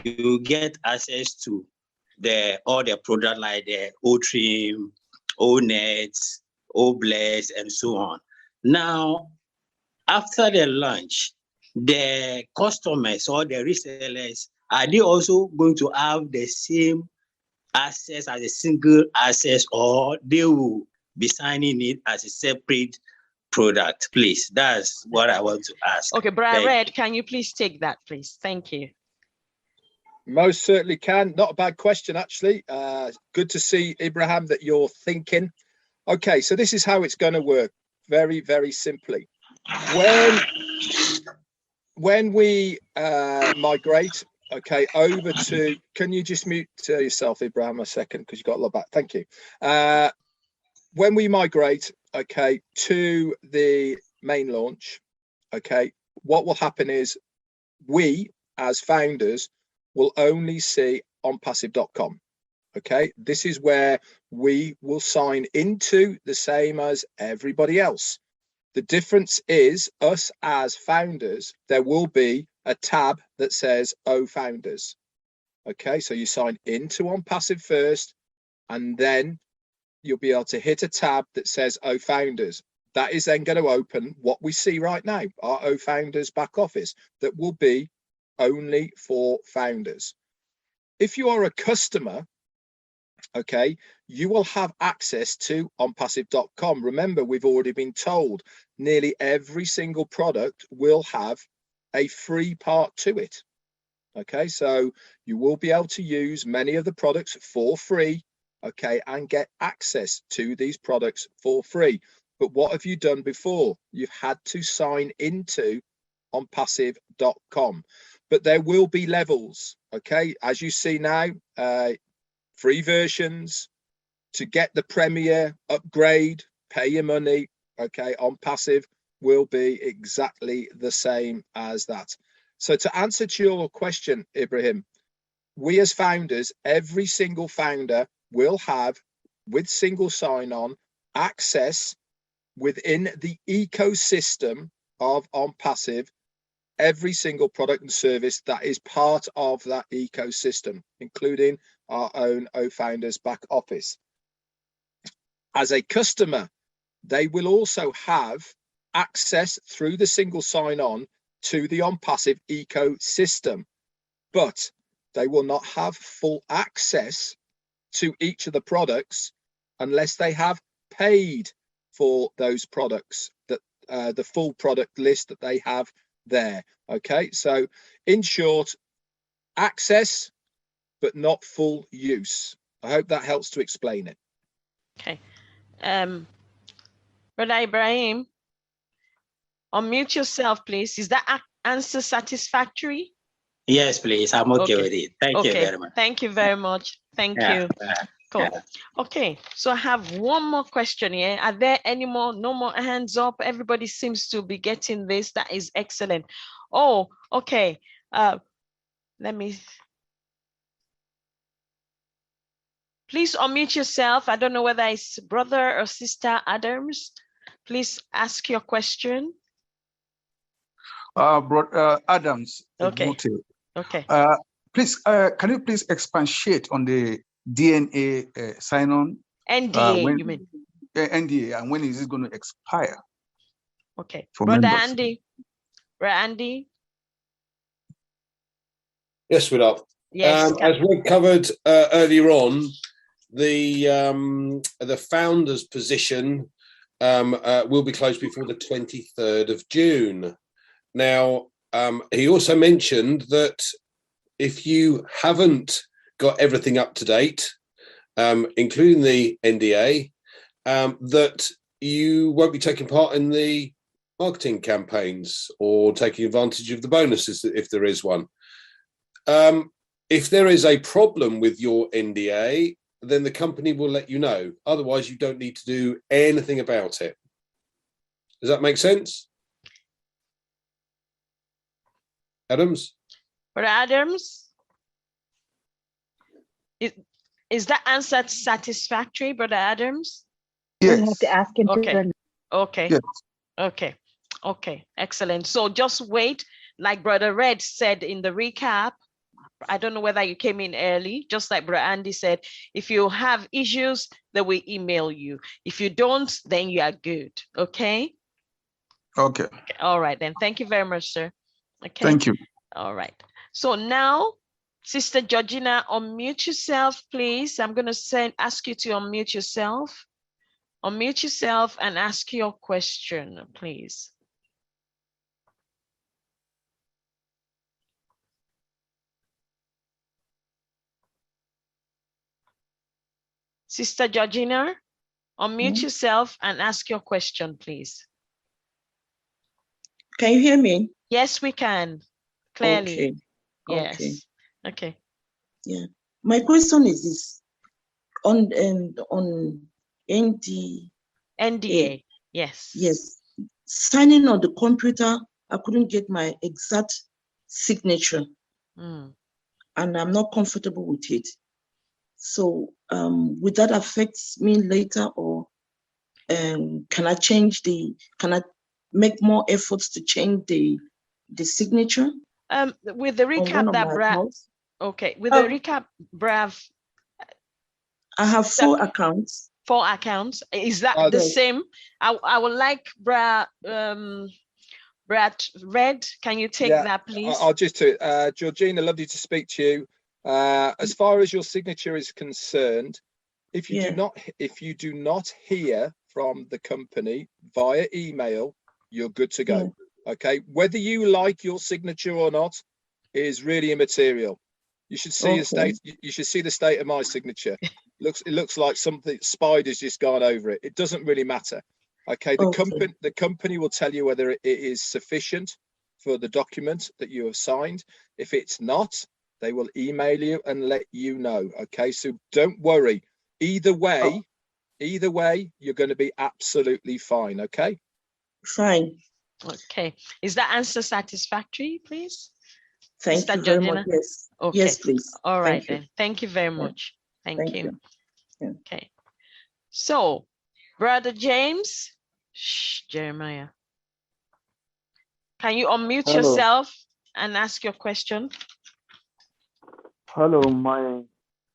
you get access to all the product like the O-Trim, O-Net, OBLESS, and so on. Now, after the launch, the customers or the resellers, are they also going to have the same access as a single access, or they will be signing it as a separate product? Please, that's what I want to ask. Okay, Brian Red, can you please take that, please? Thank you. Most certainly can. Not a bad question, actually. Good to see, Ibrahim, that you're thinking. Okay, so this is how it's going to work. Very, very simply. When we migrate, okay, over to, can you just mute yourself, Ibrahim, a second, because you've got a lot back. Thank you. When we migrate, okay, to the main launch, okay, what will happen is we, as founders, will only see onpassive.com. Okay, this is where we will sign into the same as everybody else. The difference is us as founders, there will be a tab that says Oh Founders. Okay, so you sign into OnPassive first, and then you'll be able to hit a tab that says Oh Founders. That is then going to open what we see right now, our Oh Founders back office, that will be only for founders. If you are a customer, okay, you will have access to onpassive.com. Remember, we've already been told nearly every single product will have a free part to it. Okay, so you will be able to use many of the products for free, okay, and get access to these products for free. But what have you done before? You've had to sign into onpassive.com. But there will be levels, okay, as you see now, free versions. To get the Premier upgrade, pay your money, okay, OnPassive will be exactly the same as that. So to answer to your question, Ibrahim, we as founders, every single founder will have, with single sign-on, access within the ecosystem of OnPassive, every single product and service that is part of that ecosystem, including our own OFounders back office. As a customer, they will also have access through the single sign-on to the OnPassive ecosystem, but they will not have full access to each of the products unless they have paid for those products that the full product list that they have there. Okay, so in short, access, but not full use. I hope that helps to explain it. Okay. Brother Ibrahim, unmute yourself, please. Is that answer satisfactory? Yes, please. I'm okay with it. Thank you very much. Thank you very much. Thank you. Cool. Okay, so I have one more question here. Are there any more? No more hands up. Everybody seems to be getting this. That is excellent. Oh, okay. Let me. Please unmute yourself. I don't know whether it's brother or sister Adams. Please ask your question. Adams. Okay. Okay. Please, can you please expatiate on the DNA sign-on? NDA, you mean? NDA, and when is it going to expire? Okay. Brother members? Andy. Brother Andy. Yes, we are. Yes. As we covered earlier on, the founder's position will be closed before the 23rd of June. Now, he also mentioned that if you haven't got everything up to date, including the NDA, that you won't be taking part in the marketing campaigns or taking advantage of the bonuses if there is one. If there is a problem with your NDA, then the company will let you know. Otherwise, you don't need to do anything about it. Does that make sense? Adams? Brother Adams? Is that answer satisfactory, Brother Adams? Yes. You have to ask him. Okay. Okay. Yes. Okay. Okay. Excellent. So just wait, like Brother Red said in the recap. I don't know whether you came in early, just like Brother Andy said, if you have issues, they will email you. If you don't, then you are good. Okay? Okay. All right, then. Thank you very much, sir. Okay. Thank you. All right. So now, Sister Georgina, unmute yourself, please. I'm going to ask you to unmute yourself. Unmute yourself and ask your question, please. Sister Georgina, unmute yourself and ask your question, please. Can you hear me? Yes, we can. Clearly. Okay. Yes. Okay. Yeah. My question is this: on NDA. Yes. Yes. Signing on the computer, I couldn't get my exact signature, and I'm not comfortable with it. So would that affect me later, or can I make more efforts to change the signature? With the recap that Brav, okay, with the recap, Brav, I have 4 accounts. 4 accounts. Is that the same? I would like Brad Red. Can you take that, please? I'll just do it. Georgina, lovely to speak to you. As far as your signature is concerned, if you do not hear from the company via email, you're good to go. Okay, whether you like your signature or not is really immaterial. You should see the state. You should see the state of my signature. It looks like something spider's just gone over it. It doesn't really matter. Okay, the company will tell you whether it is sufficient for the document that you have signed. If it's not, they will email you and let you know. Okay, so don't worry. Either way, you're going to be absolutely fine. Okay. Fine. Okay. Is that answer satisfactory, please? Thank you very much. Yes. Okay. Yes, please. All right then. Thank you very much. Thank you. Yeah. Okay. So, Brother James, Jeremiah, can you unmute yourself and ask your question? Hello,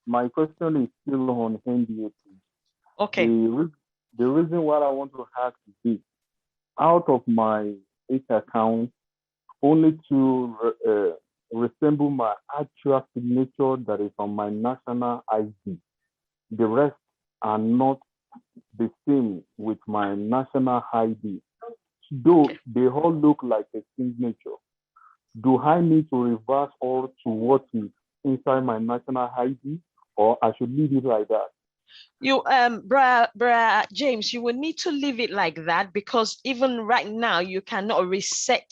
my question is still on NDA. Okay. The reason why I want to ask is this: out of my 8 accounts, only 2 resemble my actual signature that is on my national ID. The rest are not the same with my national ID. though they all look like a signature, do I need to reverse all to what is inside my national ID, or I should leave it like that? You James, you will need to leave it like that, because even right now you cannot reset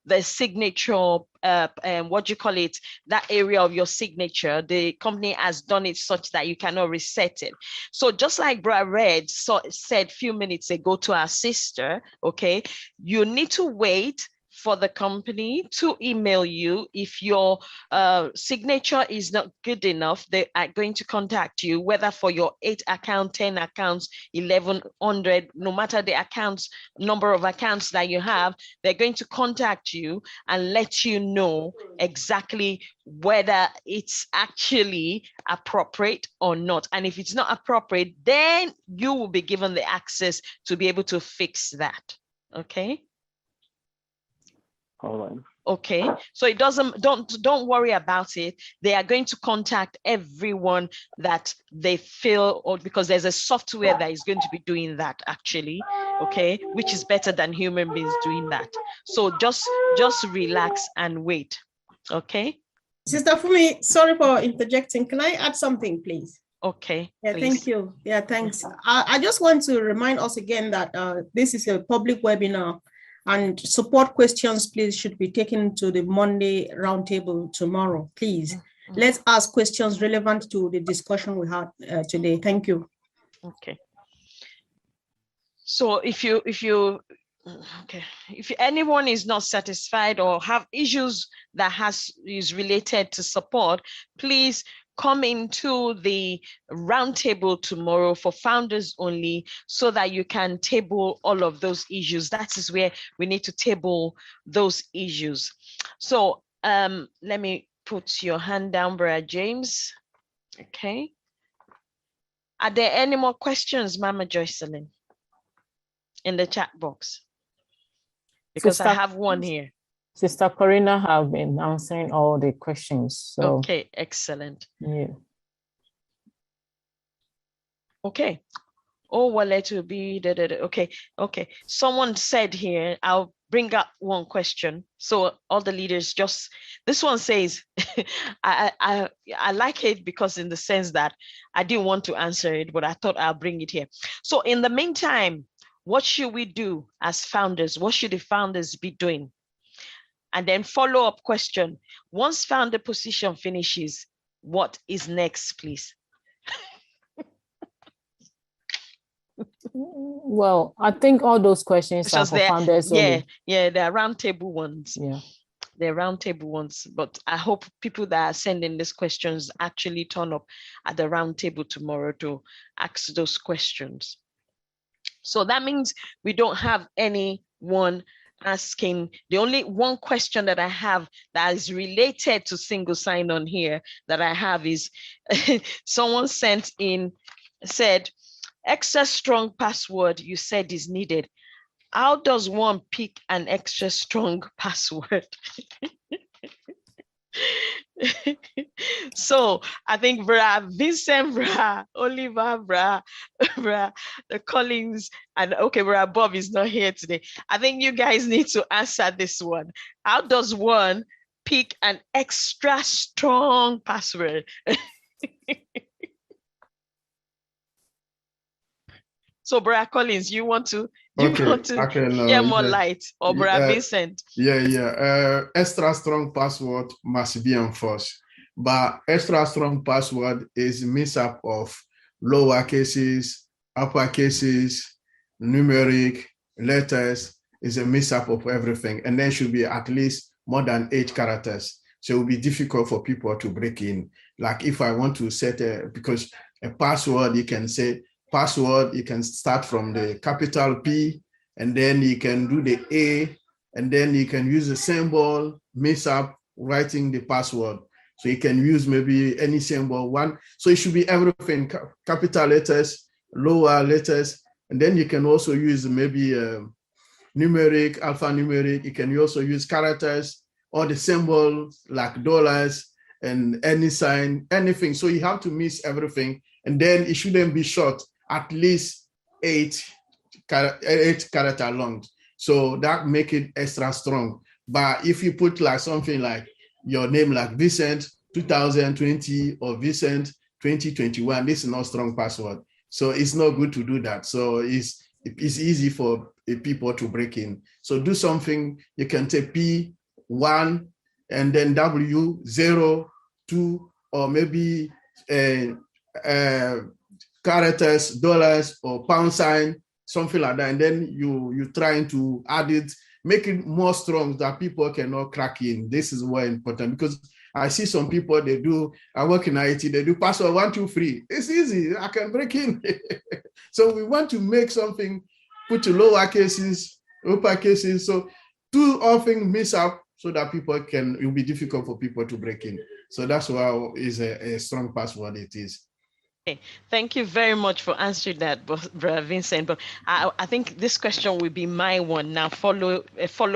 the signature, what you call it, that area of your signature. The company has done it such that you cannot reset it. So just like Red said a few minutes ago to our sister, okay, you need to wait for the company to email you. If your signature is not good enough, they are going to contact you, whether for your 8 accounts, 10 accounts, 1100, no matter the accounts, number of accounts that you have, they're going to contact you and let you know exactly whether it's actually appropriate or not. And if it's not appropriate, then you will be given the access to be able to fix that. Okay. All right. Okay, so it don't worry about it. They are going to contact everyone that they feel, or because there's a software that is going to be doing that actually, okay, which is better than human beings doing that. So just relax and wait. Okay. Sister Fumi, sorry for interjecting. Can I add something, please? Okay. Yeah, please. thank you. Yeah, thanks. I just want to remind us again that this is a public webinar, and support questions, please, should be taken to the Monday roundtable tomorrow, please. Let's ask questions relevant to the discussion we had today. Thank you. Okay. So if anyone is not satisfied or have issues that is related to support, please come into the roundtable tomorrow for founders only, so that you can table all of those issues. That is where we need to table those issues. So let me put your hand down, Brother James. Okay. Are there any more questions, Mama Joycelyn, in the chat box? Because I have one here. Sister Corina have been answering all the questions. So okay, excellent. Yeah. Okay. Oh, wallet will be okay. Okay. Someone said here, I'll bring up one question. So all the leaders just, this one says, I like it because in the sense that I didn't want to answer it, but I thought I'll bring it here. So in the meantime, what should we do as founders? What should the founders be doing? And then follow-up question. Once founder position finishes, what is next, please? Well, I think all those questions are for founders only. Yeah, they're roundtable ones. Yeah. They're roundtable ones, but I hope people that are sending these questions actually turn up at the roundtable tomorrow to ask those questions. So that means we don't have anyone asking. The only one question that I have that is related to single sign-on here that I have is someone sent in, said, extra strong password you said is needed. How does one pick an extra strong password? So I think Vincent, Oliver, the Collins, and okay, Bob is not here today. I think you guys need to answer this one. How does one pick an extra strong password? So, Brother Collins, you want to share more light, or Brother Vincent? Extra strong password must be enforced, but extra strong password is a mix-up of lower cases, upper cases, numeric, letters. Is a mix-up of everything, and then should be at least more than 8 characters. So it will be difficult for people to break in. Like if I want to set because a password, you can say, password, you can start from the capital P, and then you can do the A, and then you can use a symbol, mix up writing the password. So you can use maybe any symbol one. So it should be everything, capital letters, lower letters, and then you can also use maybe numeric, alphanumeric. You can also use characters or the symbols like dollars and any sign, anything. So you have to mix everything, and then it shouldn't be short. At least 8 character long. So that make it extra strong. But if you put like something like your name like Vincent 2020 or Vincent 2021, this is not strong password. So it's not good to do that. So it's easy for people to break in. So do something, you can take P1 and then W02 or maybe characters, dollars or pound sign, something like that. And then you trying to add it, make it more strong that people cannot crack in. This is very important because I see some people, I work in IT, they do password 1, 2, 3. It's easy, I can break in. So we want to make something, put to lower cases, upper cases. So do all things mix up so that it will be difficult for people to break in. So that's why is a strong password it is. Okay, thank you very much for answering that, Brother Vincent. But I think this question will be my one now, follow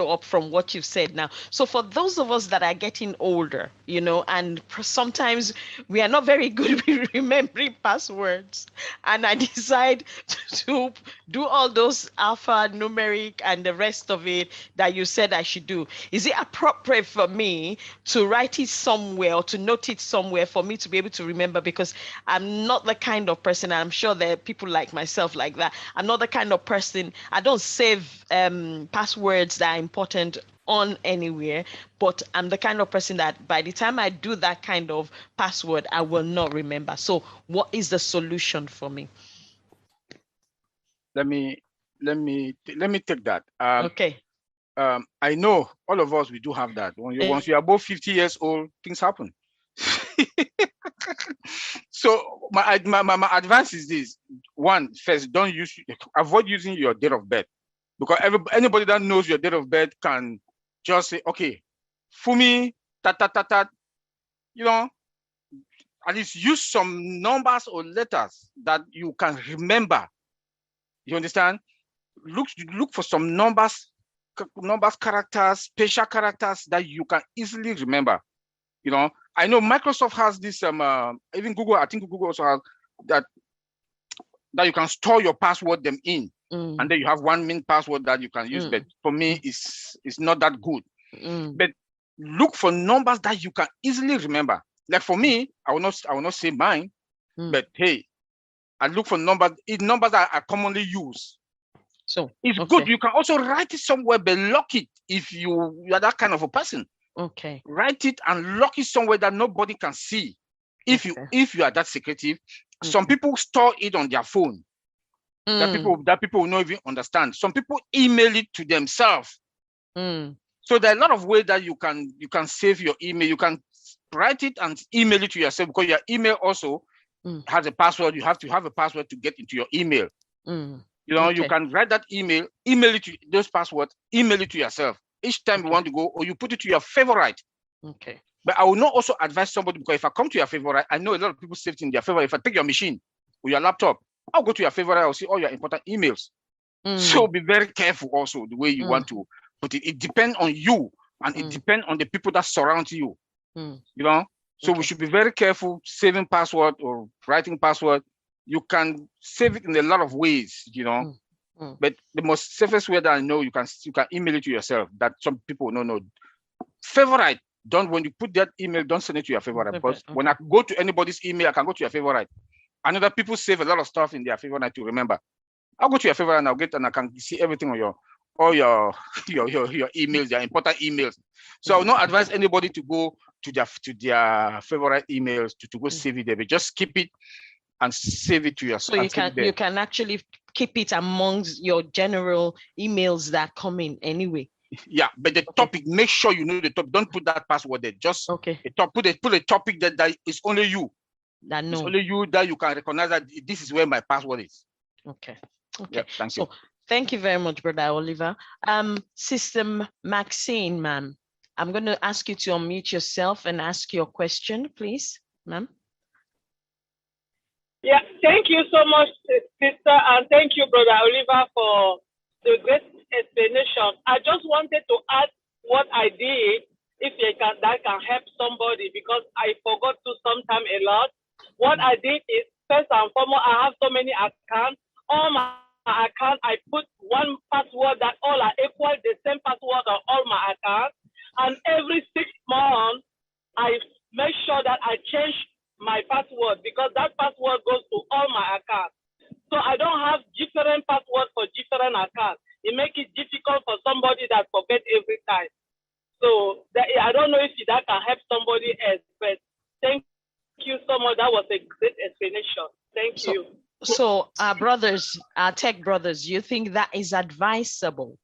up from what you've said now. So for those of us that are getting older, and sometimes we are not very good with remembering passwords, and I decide to do all those alphanumeric and the rest of it that you said I should do. Is it appropriate for me to write it somewhere or to note it somewhere for me to be able to remember? Because I'm not the kind of person, and I'm sure there are people like myself like that. I'm not the kind of person, I don't save passwords that are important on anywhere, but I'm the kind of person that by the time I do that kind of password, I will not remember. So what is the solution for me? Let me take that. Okay. I know all of us, we do have that. Once you're above 50 years old, things happen. So my advice is this: one, first, avoid using your date of birth, because anybody that knows your date of birth can just say, okay, Fumi, at least use some numbers or letters that you can remember. You understand? Look for some numbers, characters, special characters that you can easily remember. I know Microsoft has this, even Google, I think Google also has that you can store your password them in, and then you have one main password that you can use. But for me, it's not that good. But look for numbers that you can easily remember. Like for me, I will not say mine, but hey, I look for numbers that are commonly used. So it's good. You can also write it somewhere, but lock it if you are that kind of a person. Okay. Write it and lock it somewhere that nobody can see. If you are that secretive, some people store it on their phone. That people will not even understand. Some people email it to themselves. So there are a lot of ways that you can save your email. You can write it and email it to yourself, because your email also has a password. You have to have a password to get into your email. You can write that email it to those passwords, email it to yourself. Each time you want to go, or you put it to your favorite. Okay. But I will not also advise somebody, because if I come to your favorite, I know a lot of people save it in their favorite. If I take your machine or your laptop, I'll go to your favorite, I'll see all your important emails. So be very careful also the way you want to put it. It depends on you, and it depends on the people that surround you. So we should be very careful saving password or writing password. You can save it in a lot of ways, but the most safest way that I know, you can email it to yourself. That some people no. Favorite, when you put that email, don't send it to your favorite, because when I go to anybody's email, I can go to your favorite. I know that people save a lot of stuff in their favorite to remember. I'll go to your favorite and I can see everything on all your emails, your important emails. So I will not advise anybody to go to their favorite emails to go save it there, but just keep it and save it to yourself. So you can actually keep it amongst your general emails that come in anyway. Yeah, but the topic, make sure you know the topic. Don't put that password there. Just put a topic that is only you. It's only you that you can recognize that this is where my password is. Okay. Yeah, thank you. Thank you very much, Brother Oliver. Sister Maxine, ma'am, I'm going to ask you to unmute yourself and ask your question, please, ma'am. Yeah, thank you so much, sister, and thank you, Brother Oliver, for the great explanation. I just wanted to add what I did, if that can help somebody, because I forgot to sometimes a lot. What I did is, first and foremost, I have so many accounts. All my my account, I put one password that all are equal, the same password on all my accounts. And every 6 months, I make sure that I change my password because that password goes to all my accounts. So I don't have different passwords for different accounts. It makes it difficult for somebody that forget every time. So I don't know if that can help somebody else, but thank you so much. That was a great explanation. Thank you. So our brothers, our tech brothers, you think that is advisable?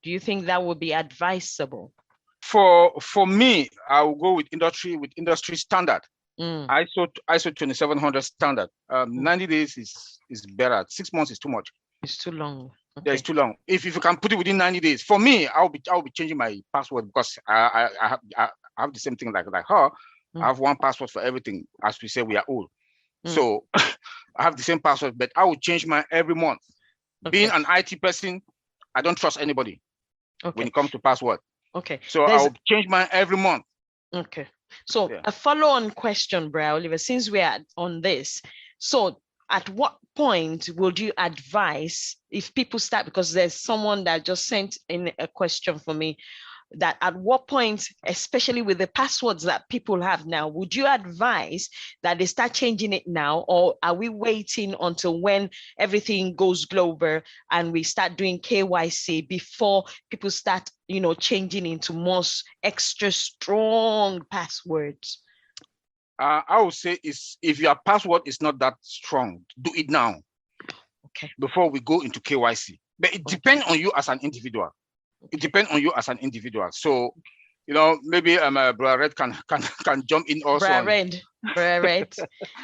Do you think that would be advisable? For me, I will go with industry standard. ISO 2700 standard. 90 days is better. 6 months is too much. It's too long. Okay. Yeah, it's too long. If you can put it within 90 days, for me, I'll be changing my password because I have the same thing like her. I have one password for everything. As we say, we are old. So I have the same password, but I will change mine every month. Okay. Being an IT person, I don't trust anybody when it comes to password. Okay. So I'll change mine every month. Okay. So a follow-on question, Bra Oliver, since we are on this. So at what point would you advise if people start, because there's someone that just sent in a question for me, that at what point, especially with the passwords that people have now, would you advise that they start changing it now, or are we waiting until when everything goes global and we start doing KYC before people start, you know, changing into more extra strong passwords? I would say if your password is not that strong, do it now. Okay. Before we go into KYC, but it depends on you as an individual. It depends on you as an individual. So, you know, maybe Brother Red can jump in also. Brother Red,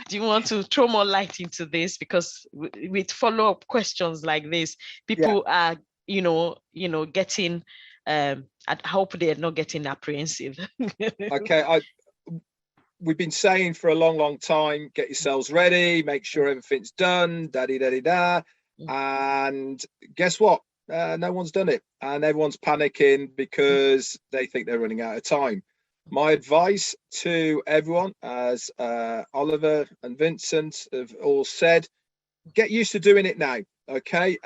do you want to throw more light into this? Because with follow-up questions like this, people are, you know, getting. I hope they're not getting apprehensive. Okay, we've been saying for a long time, get yourselves ready, make sure everything's done, da-di-da-di-da. And guess what? No one's done it, and everyone's panicking because they think they're running out of time. My advice to everyone, as Oliver and Vincent have all said, get used to doing it now. Okay,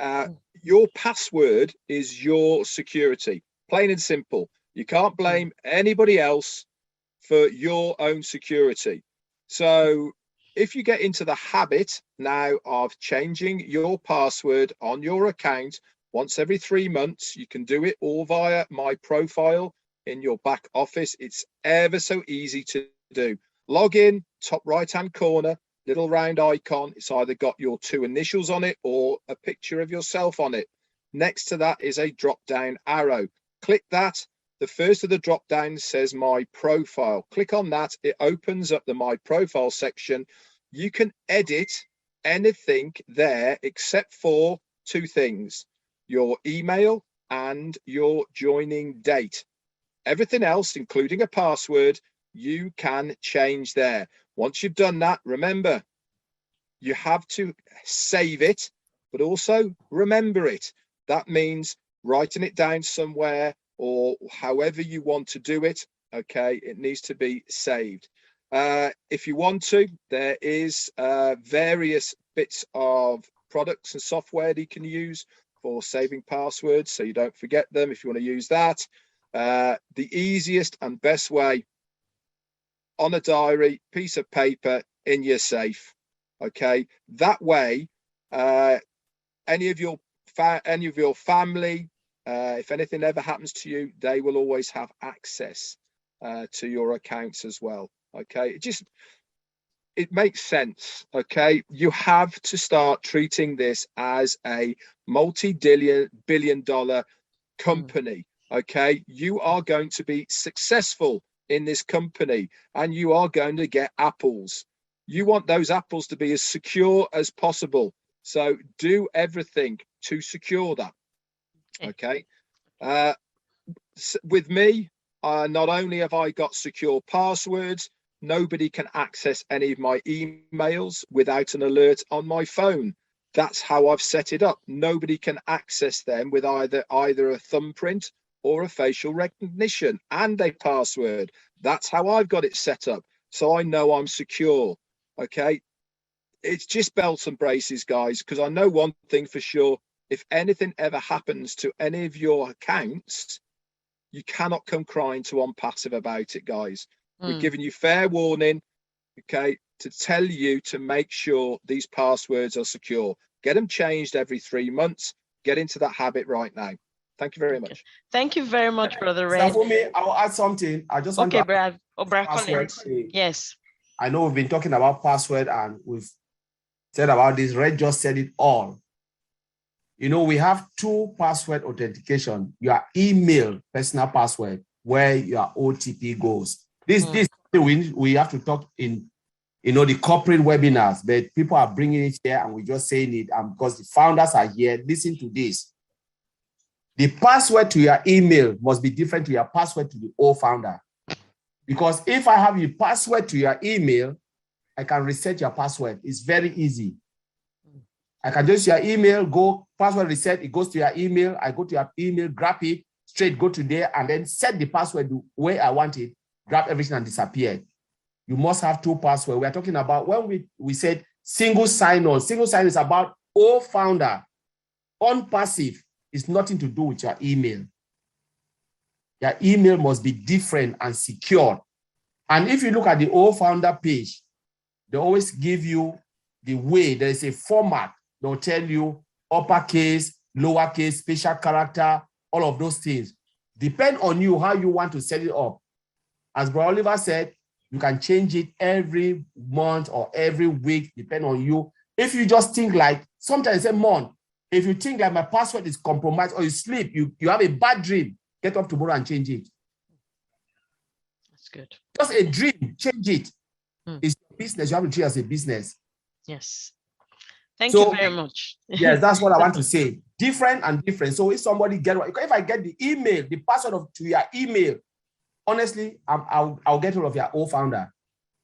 your password is your security, plain and simple. You can't blame anybody else for your own security. So if you get into the habit now of changing your password on your account once every 3 months, you can do it all via my profile in your back office. It's ever so easy to do. Log in, top right-hand corner, little round icon. It's either got your 2 initials on it or a picture of yourself on it. Next to that is a drop-down arrow. Click that. The first of the drop-downs says My Profile. Click on that. It opens up the My Profile section. You can edit anything there except for 2 things. Your email and your joining date. Everything else, including a password, you can change there. Once you've done that, remember, you have to save it, but also remember it. That means writing it down somewhere or however you want to do it. Okay, it needs to be saved. If you want to, there is various bits of products and software that you can use for saving passwords so you don't forget them if you want to use that. The easiest and best way, on a diary, piece of paper in your safe. Okay, that way any of your family, if anything ever happens to you, they will always have access to your accounts as well. Okay, it makes sense. Okay, you have to start treating this as a multi-billion-dollar company. Okay, you are going to be successful in this company and you are going to get apples. You want those apples to be as secure as possible. So do everything to secure that. Okay. With me, not only have I got secure passwords, nobody can access any of my emails without an alert on my phone. That's how I've set it up. Nobody can access them with either a thumbprint or a facial recognition and a password. That's how I've got it set up. So I know I'm secure. Okay. it's just belts and braces, guys, because I know one thing for sure. If anything ever happens to any of your accounts, you cannot come crying to OnPassive about it, guys. We're giving you fair warning, okay, to tell you to make sure these passwords are secure. Get them changed every 3 months. Get into that habit right now. Thank you very much. Thank you very much, Brother Red. For me, I'll add something. I just want to Brad Collins. Yes. I know we've been talking about password and we've said about this. Red just said it all. You know, we have 2 password authentication. Your email personal password, where your OTP goes. This we have to talk in, you know, the corporate webinars, but people are bringing it here and we're just saying it, and because the founders are here, listen to this. The password to your email must be different to your password to the old founder. Because if I have your password to your email, I can reset your password. It's very easy. I can just your email, go password reset, it goes to your email. I go to your email, grab it, straight go to there, and then set the password the way I want it, grab everything and disappear. You must have 2 passwords. We are talking about when we said single sign-on. Single sign-on is about all founder. OnPassive is nothing to do with your email. Your email must be different and secured. And if you look at the old founder page, they always give you the way, there is a format. They'll tell you uppercase, lowercase, special character, all of those things. Depend on you how you want to set it up. As Bro Oliver said, you can change it every month or every week, depend on you. If you just think like, sometimes a month, if you think like my password is compromised or you sleep, you have a bad dream, get up tomorrow and change it. That's good. Just a dream, change it. It's a business, you have to treat it as a business. Yes. Thank you very much. Yes, that's what I want to say. Different and different. So if somebody if I get the email, the password to your email, honestly, I'll get hold of your old founder.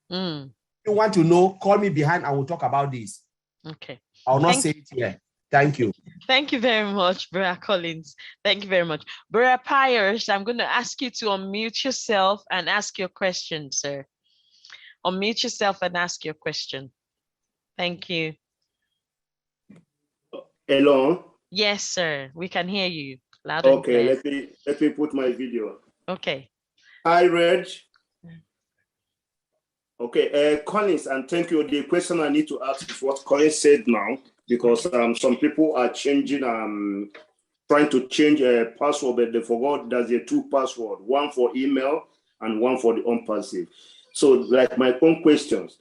If you want to know, call me behind and we'll talk about this. Okay. I'll not say it here. Thank you. Thank you very much, Bra Collins. Thank you very much. Bra Pyers, I'm going to ask you to unmute yourself and ask your question, sir. Unmute yourself and ask your question. Thank you. Hello? Yes, sir. We can hear you loud and clear. Okay, let me put my video. Okay. Hi, Reg. Okay, Collins, and thank you. The question I need to ask is what Collins said now, because some people are changing, trying to change a password, but they forgot there's a 2 password, one for email and one for the OnPassive. So, like my own questions,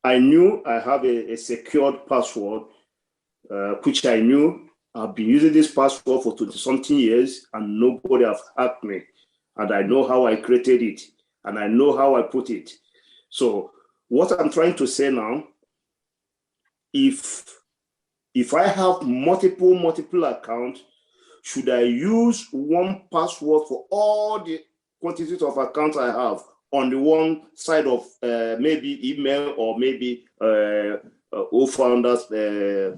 I knew I have a secured password, which I knew I've been using this password for 20-something years and nobody have hacked me. And I know how I created it and I know how I put it. So what I'm trying to say now, if I have multiple accounts, should I use one password for all the quantities of accounts I have on the one side of maybe email or maybe founder's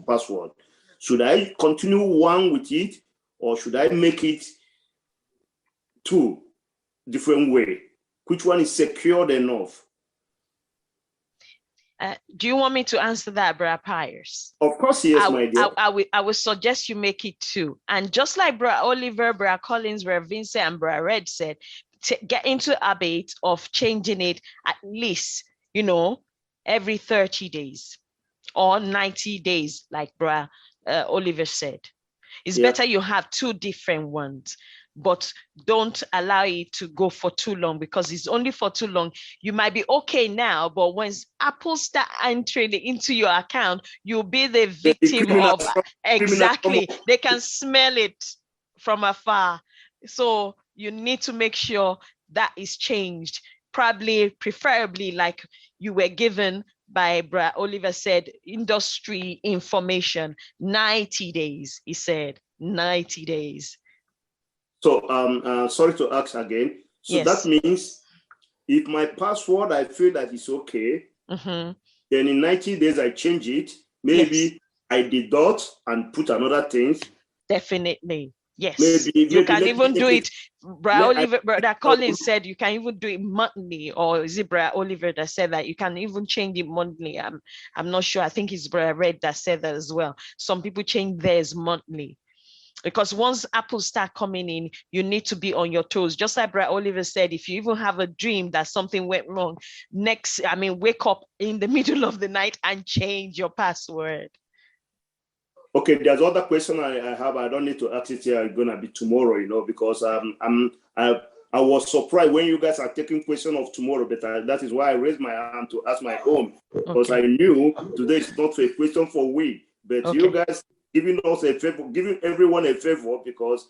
password? Should I continue one with it or should I make it 2 different way? Which one is secured enough? Do you want me to answer that, Bra Pyers? Of course, yes, my dear. I would suggest you make it 2. And just like Bra Oliver, Bra Collins, Bra Vincent, and Bra Red said, get into a habit of changing it at least, you know, every 30 days or 90 days, like Bra Oliver said. It's better you have 2 different ones, but don't allow it to go for too long, because it's only for too long. You might be okay now, but once Apple start entering into your account, you'll be the victim of exactly. They can smell it from afar. So you need to make sure that is changed, preferably like you were given by Bra Oliver said, industry information, 90 days, he said, 90 days. So sorry to ask again. So that means if my password, I feel that it's okay, then in 90 days I change it, maybe I deduct and put another thing. Definitely. Yes, maybe you can let even me do take it. Brother Collins said you can even do it monthly, or is it Brother Oliver that said that you can even change it monthly? I'm not sure. I think it's Brother Red that said that as well. Some people change theirs monthly. Because once apples start coming in, you need to be on your toes. Just like Brother Oliver said, if you even have a dream that something went wrong, wake up in the middle of the night and change your password. Okay, there's other question I have. I don't need to ask it here. It's gonna be tomorrow, you know, because I was surprised when you guys are taking question of tomorrow, but that is why I raised my hand to ask my own, because I knew today is not a question for we, but you guys giving us a favor, giving everyone a favor, because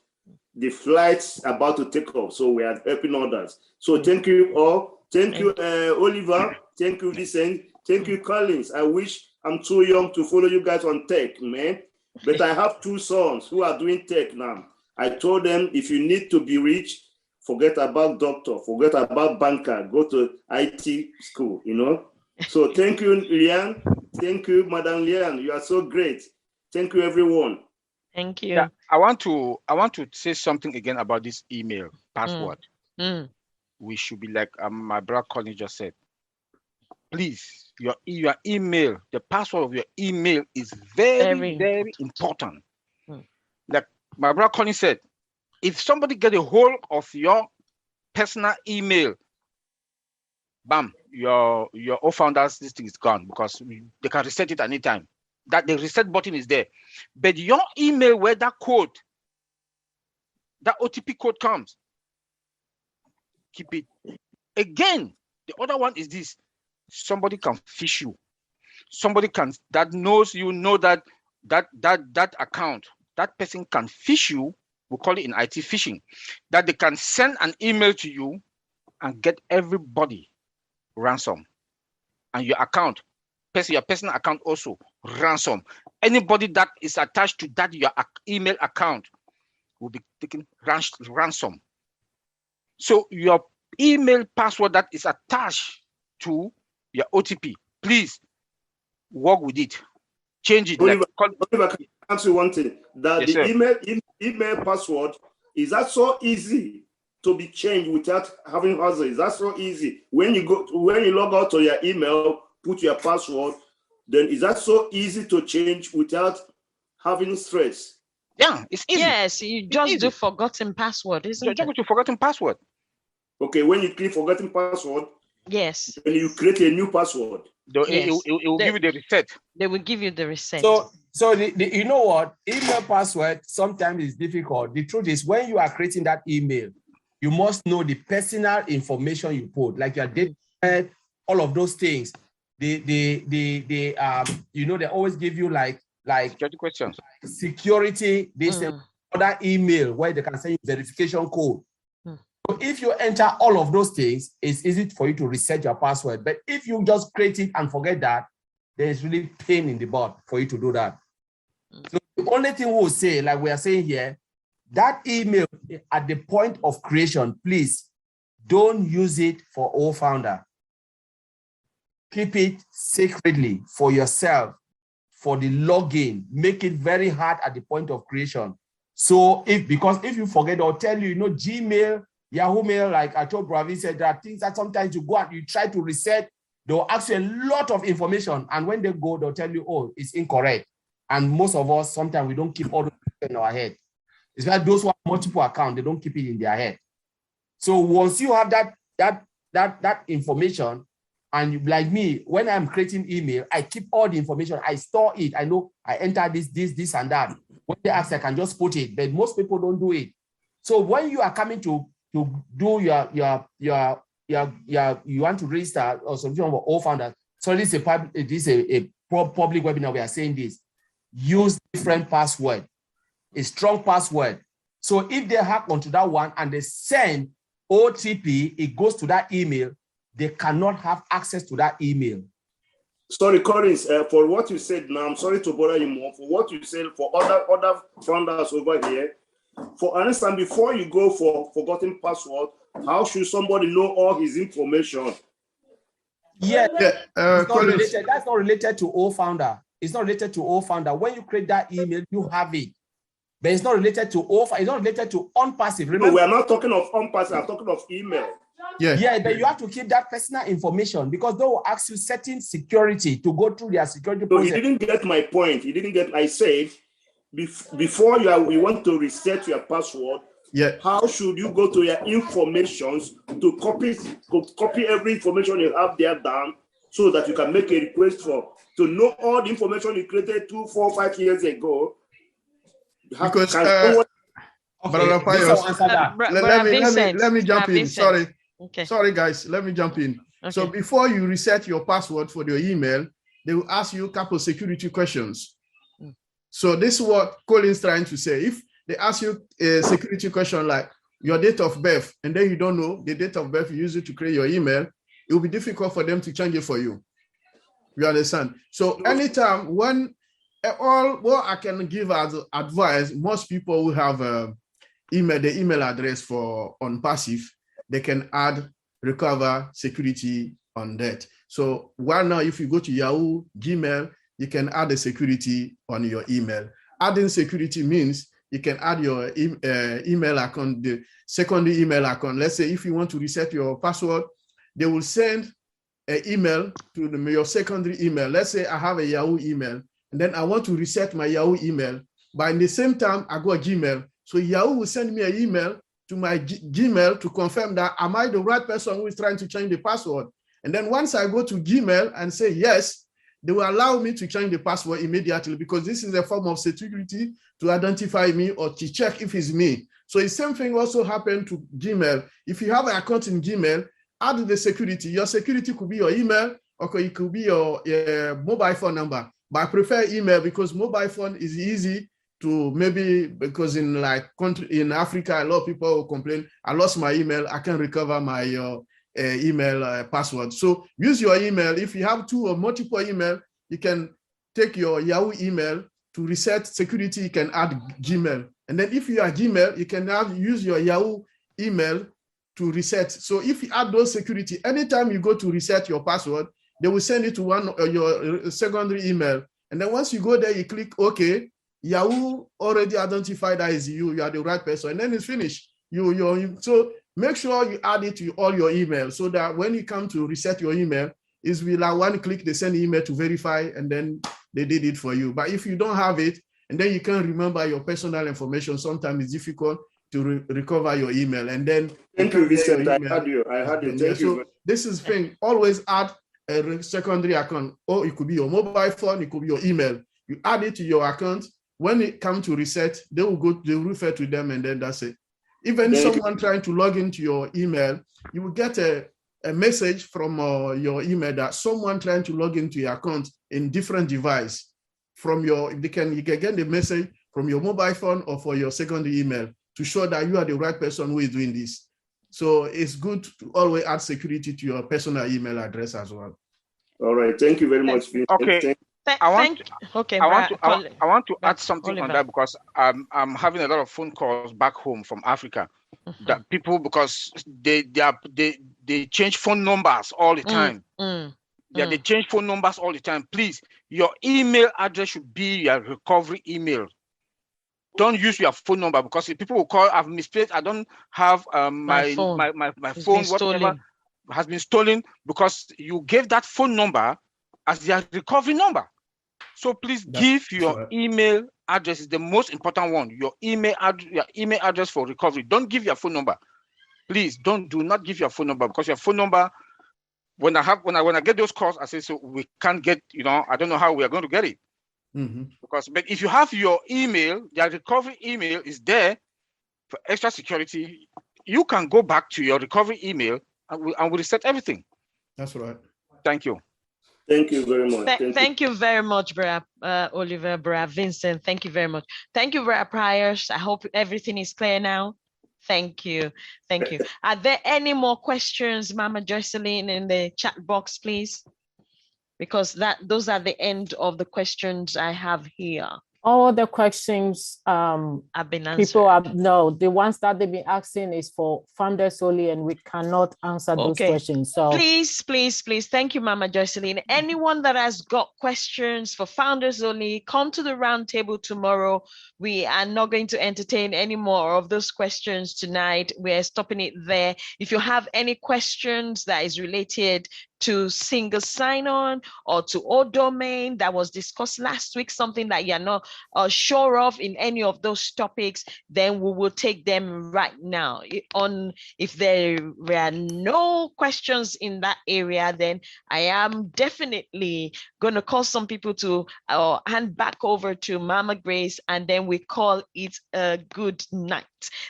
the flight's about to take off, so we are helping others. So thank you all. Thank you, Oliver. Thank you, Vincent. Thank you, Collins. I wish I'm too young to follow you guys on tech, man. But I have two sons who are doing tech now. I told them, if you need to be rich, forget about doctor, forget about banker, go to IT school, you know. So thank you, Lian. Thank you, Madam Lian. You are so great. Thank you, everyone. Thank you. Yeah, I want to say something again about this email password. We should be like my brother Colin just said. Please, your email, the password of your email is very important. Like my brother Colin said, if somebody get a hold of your personal email, bam, your founders, this thing is gone, because they can reset it anytime. That the reset button is there. But your email where that code, that OTP code comes, keep it. Again, the other one is this. Somebody can fish you. Somebody that knows you know that account, that person can fish you. We call it in IT phishing. That they can send an email to you and get everybody ransom, and your account, your personal account also ransom. Anybody that is attached to that your email account will be taken ransom. So your email password that is attached to your OTP, please work with it. Change it. Oliver, can I ask you one thing? That yes, the email password, is that so easy to be changed without having hazard? Is that so easy? When you log out to your email, put your password, then is that so easy to change without having stress? Yeah, it's easy. Yes, you just do forgotten password, isn't it? Just forgotten password. Okay, when you click forgotten password, yes, then you create a new password. It will give you the reset. They will give you the reset. So you know what? Email password sometimes is difficult. The truth is, when you are creating that email, you must know the personal information you put, like your date, all of those things. They always give you like security questions. Security, this other email where they can send you verification code. So if you enter all of those things, it's easy for you to reset your password. But if you just create it and forget that, there's really pain in the butt for you to do that. So the only thing we'll say, like we are saying here, that email at the point of creation, please don't use it for all founder. Keep it secretly for yourself, for the login. Make it very hard at the point of creation. So because if you forget, they'll tell you, Gmail, Yahoo Mail, like I told Bravi said, there are things that sometimes you go and you try to reset, they'll ask you a lot of information. And when they go, they'll tell you, oh, it's incorrect. And most of us, sometimes we don't keep all the in our head. It's like those who have multiple accounts, they don't keep it in their head. So once you have that information, and you, like me, when I'm creating email, I keep all the information, I store it. I know I enter this, and that. When they ask, I can just put it, but most people don't do it. So when you are coming to do you want to register or solution for all founders. So this is a public webinar. We are saying this. Use different password, a strong password. So if they hack onto that one and they send OTP, it goes to that email, they cannot have access to that email. Sorry, Collins, for what you said now, I'm sorry to bother you more. For what you said for other founders over here, for instance, before you go for forgotten password, how should somebody know all his information? That's not related to all founder. It's not related to all founder. When you create that email, you have it. but it's not related to OFA, it's not related to OnPassive. Remember? No, we are not talking of OnPassive, I'm talking of email. Yeah, but you have to keep that personal information because they will ask you certain security to go through their security process. No, he didn't get my point. He didn't get, I said, before you want to reset your password, how should you go to your informations to copy every information you have there down so that you can make a request to know all the information you created 2, 4, 5 years ago? Because Brother Pius, let me jump in. Sorry guys, let me jump in. Okay. So before you reset your password for your email, they will ask you a couple of security questions. So this is what Colin's trying to say. If they ask you a security question like your date of birth, and then you don't know the date of birth you use it to create your email, it will be difficult for them to change it for you. You understand? So anytime when what I can give as advice, most people who have the email address for OnPassive, they can add recover security on that. So right now, if you go to Yahoo, Gmail, you can add a security on your email. Adding security means you can add your email account, the secondary email account. Let's say if you want to reset your password, they will send an email to your secondary email. Let's say I have a Yahoo email, and then I want to reset my Yahoo email. But in the same time, I got Gmail. So Yahoo will send me an email to my Gmail to confirm that am I the right person who is trying to change the password? And then once I go to Gmail and say yes, they will allow me to change the password immediately because this is a form of security to identify me or to check if it's me. So the same thing also happened to Gmail. If you have an account in Gmail, add the security. Your security could be your email or it could be your mobile phone number. But I prefer email because mobile phone is easy to maybe because in in Africa, a lot of people will complain, I lost my email, I can't recover my email password. So use your email. If you have 2 or multiple email, you can take your Yahoo email to reset security, you can add Gmail. And then if you are Gmail, you can use your Yahoo email to reset. So if you add those security, anytime you go to reset your password, they will send it to your secondary email. And then once you go there, you click OK, Yahoo already identified that is you are the right person, and then it's finished. So make sure you add it to all your emails so that when you come to reset your email, it's with like one click, they send email to verify, and then they did it for you. But if you don't have it, and then you can't remember your personal information, sometimes it's difficult to recover your email. And then thank you, Vincent. I had you. Thank you. So this is the thing. Always add a secondary account, or it could be your mobile phone, it could be your email. You add it to your account. When it comes to reset, they will refer to them, and then that's it. Even someone trying to log into your email, you will get a message from your email that someone trying to log into your account in different device. You can get the message from your mobile phone or for your secondary email to show that you are the right person who is doing this. So it's good to always add security to your personal email address as well. All right, thank you very much. Okay. I want to add something on that because I'm having a lot of phone calls back home from Africa that people, because they change phone numbers all the time. They change phone numbers all the time. Please, your email address should be your recovery email. Don't use your phone number because people will call, I've misplaced, I don't have my phone, whatever has been stolen because you gave that phone number as your recovery number. So please give your email address, is the most important one. Your email address for recovery. Don't give your phone number. Please do not give your phone number because your phone number, when I get those calls, I say, so we can't get, I don't know how we are going to get it. But if you have your email, your recovery email is there for extra security, you can go back to your recovery email and we reset everything. That's right. Thank you. Thank you very much. Thank you very much, Bra Oliver, Bra Vincent. Thank you very much. Thank you, Bra Priors. I hope everything is clear now. Thank you. Thank you. Are there any more questions, Mama Jocelyn, in the chat box, please? Because those are the end of the questions I have here. All the questions have been answered. people have, no, the ones that they've been asking is for founders only, and we cannot answer those questions. So please, please, please. Thank you, Mama Joycelyn. Anyone that has got questions for founders only, come to the round table tomorrow. We are not going to entertain any more of those questions tonight. We're stopping it there. If you have any questions that is related to single sign-on or to O-domain that was discussed last week, something that you're not sure of in any of those topics, then we will take them right now. If there were no questions in that area, then I am definitely going to call some people to hand back over to Mama Grace, and then we call it a good night.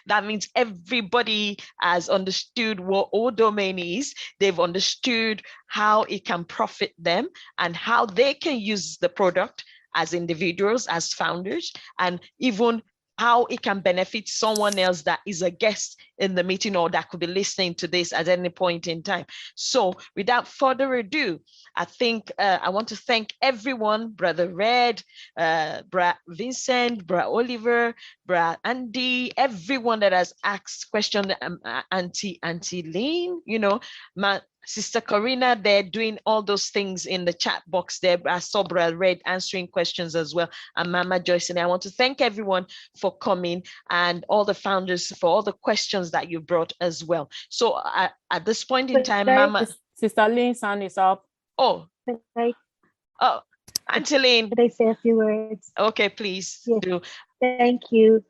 That means everybody has understood what O-domain is. They've understood how it can profit them and how they can use the product as individuals, as founders, and even how it can benefit someone else that is a guest in the meeting or that could be listening to this at any point in time. So without further ado, I think I want to thank everyone, Brother Red, Brother Vincent, Brother Oliver, Brother Andy, everyone that has asked questions, Auntie Lynn, you know, Sister Corina, they're doing all those things in the chat box there. I saw Brother Red answering questions as well. And Mama Joyce, and I want to thank everyone for coming and all the founders for all the questions that you brought as well. So at this point in time, Mama. Sister Lynn's hand is up. Oh, Auntie Lynn. Could I say a few words? Okay, please do. Thank you.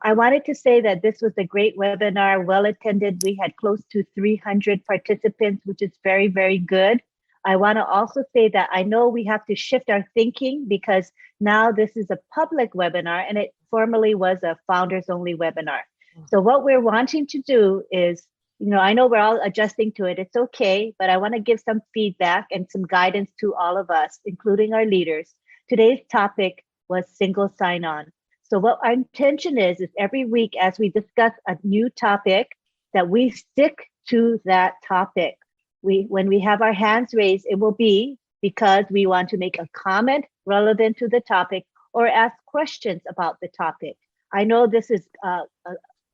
I wanted to say that this was a great webinar, well attended. We had close to 300 participants, which is very, very good. I want to also say that I know we have to shift our thinking because now this is a public webinar and it formerly was a founders only webinar. So what we're wanting to do is, you know, I know we're all adjusting to it. It's okay, but I want to give some feedback and some guidance to all of us, including our leaders. Today's topic was single sign-on. So what our intention is every week as we discuss a new topic, that we stick to that topic. When we have our hands raised, it will be because we want to make a comment relevant to the topic or ask questions about the topic. I know this is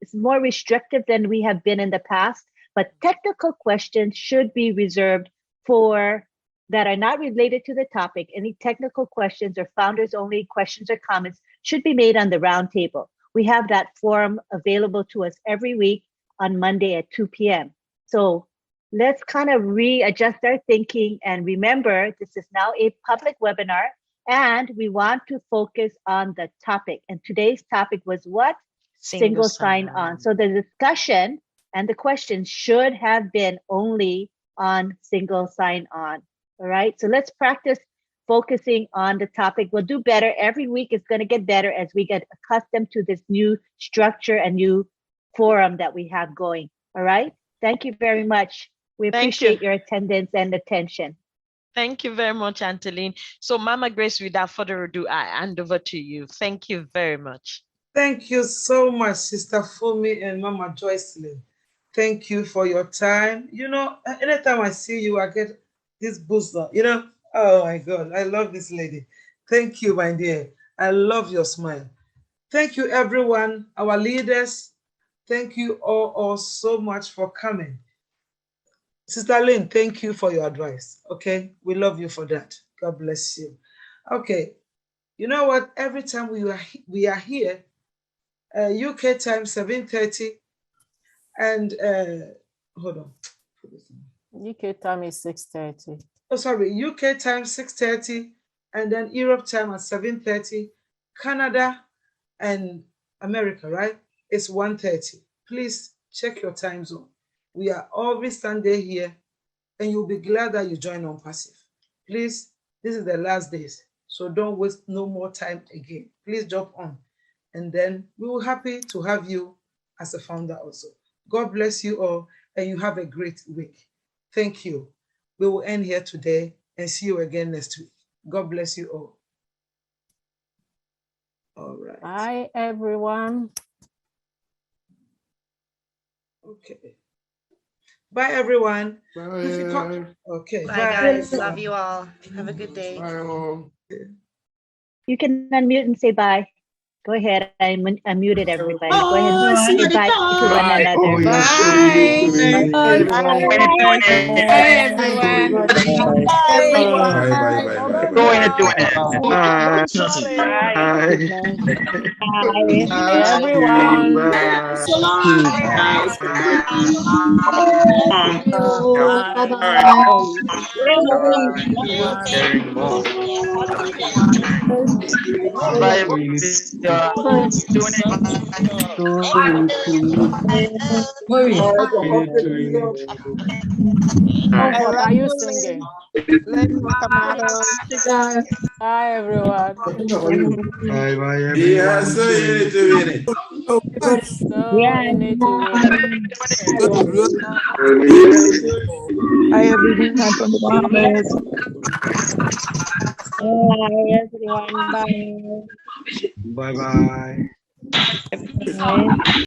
it's more restrictive than we have been in the past, but technical questions should be reserved for that are not related to the topic. Any technical questions or founders only questions or comments should be made on the roundtable. We have that forum available to us every week on Monday at 2 p.m. So let's kind of readjust our thinking and remember this is now a public webinar and we want to focus on the topic. And today's topic was what? Single sign-on. So the discussion and the questions should have been only on single sign-on. All right, so let's practice focusing on the topic. We'll do better. Every week it's going to get better as we get accustomed to this new structure and new forum that we have going. All right, thank you very much. We appreciate your attendance and attention. Thank you very much, Auntie Lynn. So Mama Grace, without further ado, I hand over to you. Thank you very much. Thank you so much, Sister Fumi and Mama Joycelyn. Thank you for your time. You know, anytime I see you, I get this booster, you know. Oh my God, I love this lady. Thank you, my dear. I love your smile. Thank you, everyone, our leaders. Thank you all so much for coming. Sister Lynn, thank you for your advice. Okay, we love you for that. God bless you. Okay, you know what? Every time we are here, UK time 7:30, and hold on. UK time is 6:30. Oh, sorry, UK time 6:30, and then Europe time at 7:30. Canada and America, right? It's 1:30. Please check your time zone. We are every Sunday here, and you'll be glad that you join OnPassive. Please, this is the last days, so don't waste no more time again. Please jump on, and then we will be happy to have you as a founder also. God bless you all, and you have a great week. Thank you. We will end here today and see you again next week. God bless you all. All right. Bye, everyone. Okay. Bye, everyone. Bye. Okay. Bye, guys. Love you all. Have a good day. Bye all. You can unmute and say bye. Go ahead. I unmuted everybody. Go ahead Oh, and see say you bye to one later. another. Oh, yes, Bye. Bye, everyone. Bye, bye, bye, bye, bye. Bye, everyone. So long. Comfort, are you singing? Bye, everyone. Bye, bye, everyone. Yes, so you need to win it. So in it to win it. Hi everyone from the Bahamas. Hi everyone. Bye. Bye, bye. Bye.